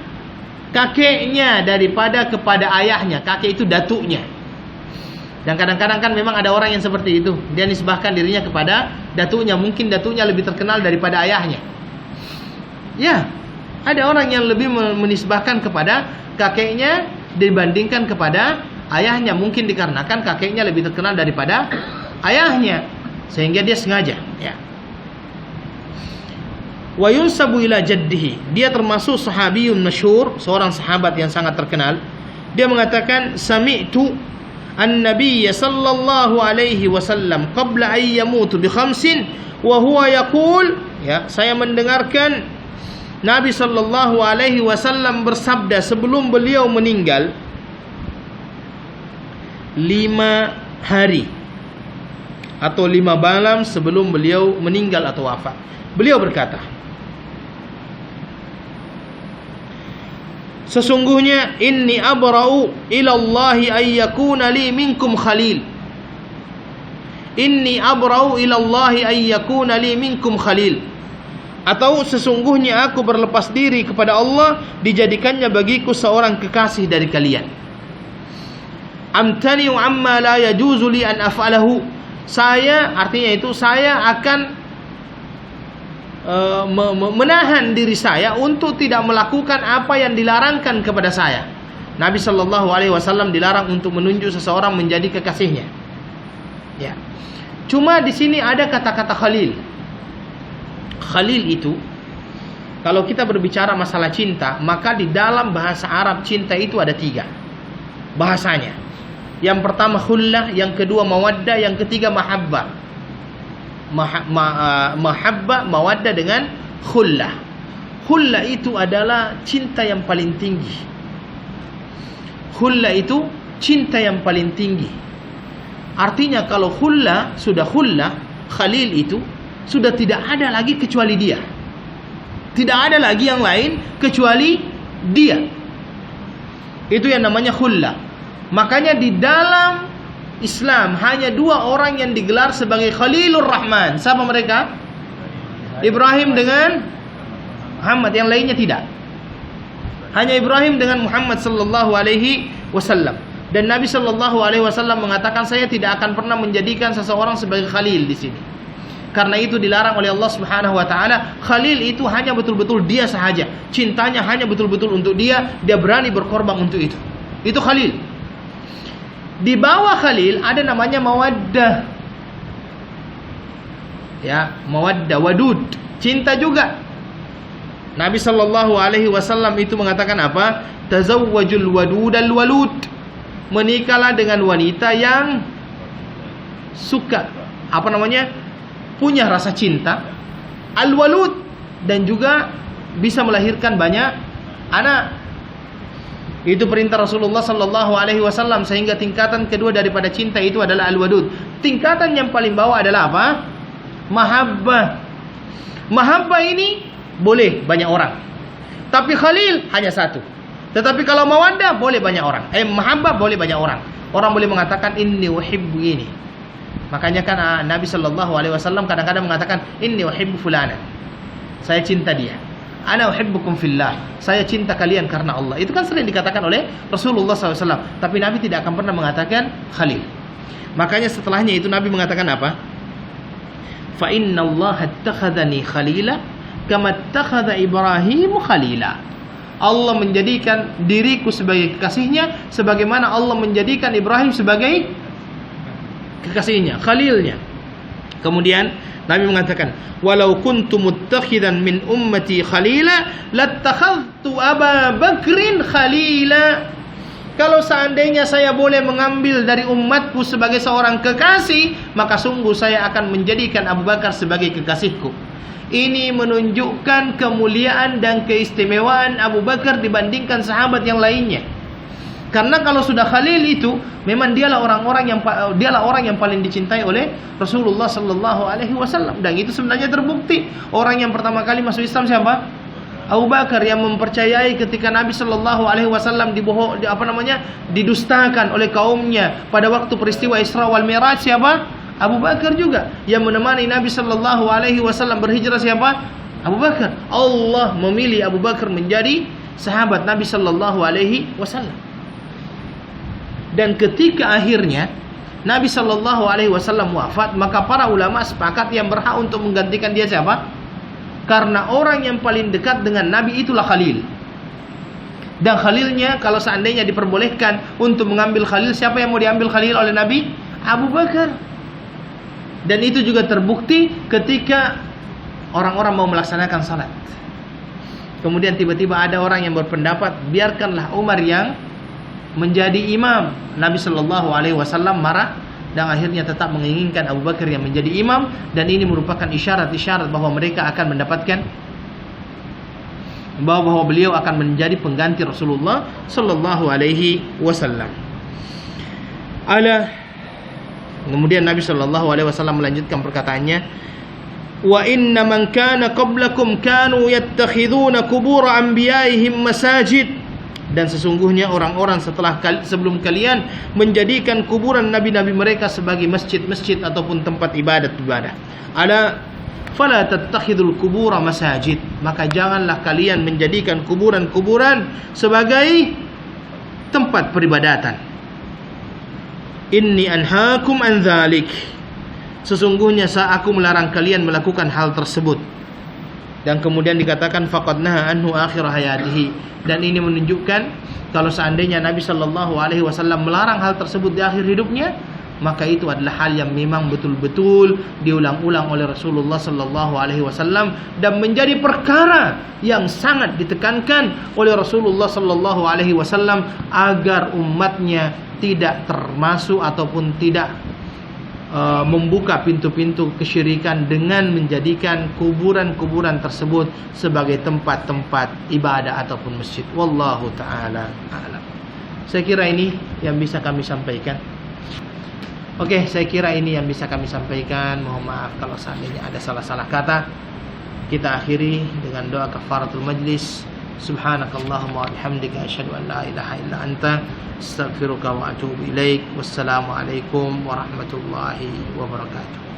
kakeknya daripada kepada ayahnya. Kakek itu datuknya. Dan kadang-kadang kan memang ada orang yang seperti itu. Dia nisbahkan dirinya kepada datuknya. Mungkin datuknya lebih terkenal daripada ayahnya. Ya, ada orang yang lebih menisbahkan kepada kakeknya dibandingkan kepada ayahnya. Mungkin dikarenakan kakeknya lebih terkenal daripada ayahnya, sehingga dia sengaja, ya. Wa yunsabu ila jaddihi. Dia termasuk sahabiyun masyhur, seorang sahabat yang sangat terkenal. Dia mengatakan, sami'tu an-nabiy sallallahu alaihi wasallam qabla ay yamut bi khamsin wa huwa yaqul, ya, saya mendengarkan Nabi sallallahu alaihi wasallam bersabda sebelum beliau meninggal 5 hari atau 5 malam sebelum beliau meninggal atau wafat. Beliau berkata, sesungguhnya inni abra'u ilallahi ayyakuna li minkum khalil. Inni abra'u ilallahi ayyakuna li minkum khalil. Atau sesungguhnya aku berlepas diri kepada Allah dijadikannya bagiku seorang kekasih dari kalian. amtani'u amma la yajuzu li an af'alahu. Saya, artinya itu saya akan menahan diri saya untuk tidak melakukan apa yang dilarangkan kepada saya. Nabi sallallahu alaihi wasallam dilarang untuk menunjuk seseorang menjadi kekasihnya. Ya. Cuma di sini ada kata-kata khalil. Khalil itu, kalau kita berbicara masalah cinta, maka di dalam bahasa Arab cinta itu ada 3 bahasanya. Yang pertama khullah, yang kedua mawaddah, yang ketiga mahabbah. Mahabbah, mawaddah dengan khullah. Khullah itu adalah cinta yang paling tinggi. Khullah itu cinta yang paling tinggi. Artinya kalau khullah, sudah khullah, khalil itu sudah tidak ada lagi kecuali dia. Tidak ada lagi yang lain kecuali dia. Itu yang namanya khullah. Makanya di dalam Islam hanya 2 orang yang digelar sebagai Khalilur Rahman. Siapa mereka? Ibrahim dengan Muhammad, yang lainnya tidak. Hanya Ibrahim dengan Muhammad sallallahu alaihi wasallam. Dan Nabi sallallahu alaihi wasallam mengatakan, saya tidak akan pernah menjadikan seseorang sebagai khalil di sini. Karena itu dilarang oleh Allah Subhanahu wa taala. Khalil itu hanya betul-betul dia sahaja. Cintanya hanya betul-betul untuk dia, dia berani berkorban untuk itu. Itu khalil. Di bawah khalil ada namanya mawaddah. Ya, mawaddah, wadud, cinta juga. Nabi sallallahu alaihi wasallam itu mengatakan apa? Tazawwajul wadudal walud. Menikahlah dengan wanita yang suka, apa namanya? Punya rasa cinta, al-walud, dan juga bisa melahirkan banyak anak. Itu perintah Rasulullah sallallahu alaihi wasallam, sehingga tingkatan kedua daripada cinta itu adalah al-wadud. Tingkatan yang paling bawah adalah apa? Mahabbah. Mahabbah ini boleh banyak orang. Tapi khalil hanya 1. Tetapi kalau mawaddah boleh banyak orang. Mahabbah boleh banyak orang. Orang boleh mengatakan inni uhibbu ini. Makanya kan Nabi sallallahu alaihi wasallam kadang-kadang mengatakan inni uhibbu fulana. Saya cinta dia. Ana uhibbukum fillah. Saya cinta kalian karena Allah. Itu kan sering dikatakan oleh Rasulullah SAW. Tapi Nabi tidak akan pernah mengatakan khalil. Makanya setelahnya itu Nabi mengatakan apa? Fa inna Allah attakhadhani khalila kama attakhadha Ibrahim khalila. Allah menjadikan diriku sebagai kekasihnya sebagaimana Allah menjadikan Ibrahim sebagai kekasihnya, khalilnya. Kemudian Nabi mengatakan, walau kuntu muttakhidan min ummati khalila lattakhadhtu Aba Bakrin khalila. Kalau seandainya saya boleh mengambil dari umatku sebagai seorang kekasih, maka sungguh saya akan menjadikan Abu Bakar sebagai kekasihku. Ini menunjukkan kemuliaan dan keistimewaan Abu Bakar dibandingkan sahabat yang lainnya. Karena kalau sudah khalil itu, memang dialah orang yang paling dicintai oleh Rasulullah sallallahu alaihi wasallam. Dan itu sebenarnya terbukti. Orang yang pertama kali masuk Islam siapa? Abu Bakar, yang mempercayai ketika Nabi sallallahu alaihi wasallam didustakan oleh kaumnya pada waktu peristiwa Isra wal Mi'raj. Siapa? Abu Bakar juga. Yang menemani Nabi sallallahu alaihi wasallam berhijrah siapa? Abu Bakar. Allah memilih Abu Bakar menjadi sahabat Nabi sallallahu alaihi wasallam. Dan ketika akhirnya Nabi sallallahu alaihi wasallam wafat, maka para ulama sepakat yang berhak untuk menggantikan dia siapa? Karena orang yang paling dekat dengan Nabi itulah khalil. Dan khalilnya kalau seandainya diperbolehkan untuk mengambil khalil, siapa yang mau diambil khalil oleh Nabi? Abu Bakar. Dan itu juga terbukti ketika orang-orang mau melaksanakan salat. Kemudian tiba-tiba ada orang yang berpendapat, biarkanlah Umar yang menjadi imam. Nabi sallallahu alaihi wasallam marah dan akhirnya tetap menginginkan Abu Bakar yang menjadi imam, dan ini merupakan isyarat-isyarat bahwa mereka akan mendapatkan bahwa beliau akan menjadi pengganti Rasulullah sallallahu alaihi wasallam. Kemudian Nabi sallallahu alaihi wasallam melanjutkan perkataannya, wa inna man kana qablakum kanu yattakhiduna qubur anbiya'ihim masajid. Dan sesungguhnya orang-orang sebelum kalian menjadikan kuburan nabi-nabi mereka sebagai masjid-masjid ataupun tempat ibadat-ibadah. Fala tattakhidul qubura masajid. Maka janganlah kalian menjadikan kuburan-kuburan sebagai tempat peribadatan. Inni anhaakum an dzalik. Sesungguhnya aku melarang kalian melakukan hal tersebut. Dan kemudian dikatakan faqad naha anhu akhir hayatihi. Dan ini menunjukkan kalau seandainya Nabi sallallahu alaihi wasallam melarang hal tersebut di akhir hidupnya, maka itu adalah hal yang memang betul-betul diulang-ulang oleh Rasulullah sallallahu alaihi wasallam dan menjadi perkara yang sangat ditekankan oleh Rasulullah sallallahu alaihi wasallam agar umatnya tidak termasuk ataupun tidak membuka pintu-pintu kesyirikan dengan menjadikan kuburan-kuburan tersebut sebagai tempat-tempat ibadah ataupun masjid. Wallahu ta'ala a'lam. Saya kira ini yang bisa kami sampaikan. Oke, saya kira ini yang bisa kami sampaikan. Mohon maaf kalau seandainya ada salah-salah kata. Kita akhiri dengan doa kafaratul majlis. Subhanakallahumma wa bihamdika asyhadu an la ilaha illa anta astaghfiruka wa atubu ilaik. Wassalamu alaikum warahmatullahi wabarakatuh.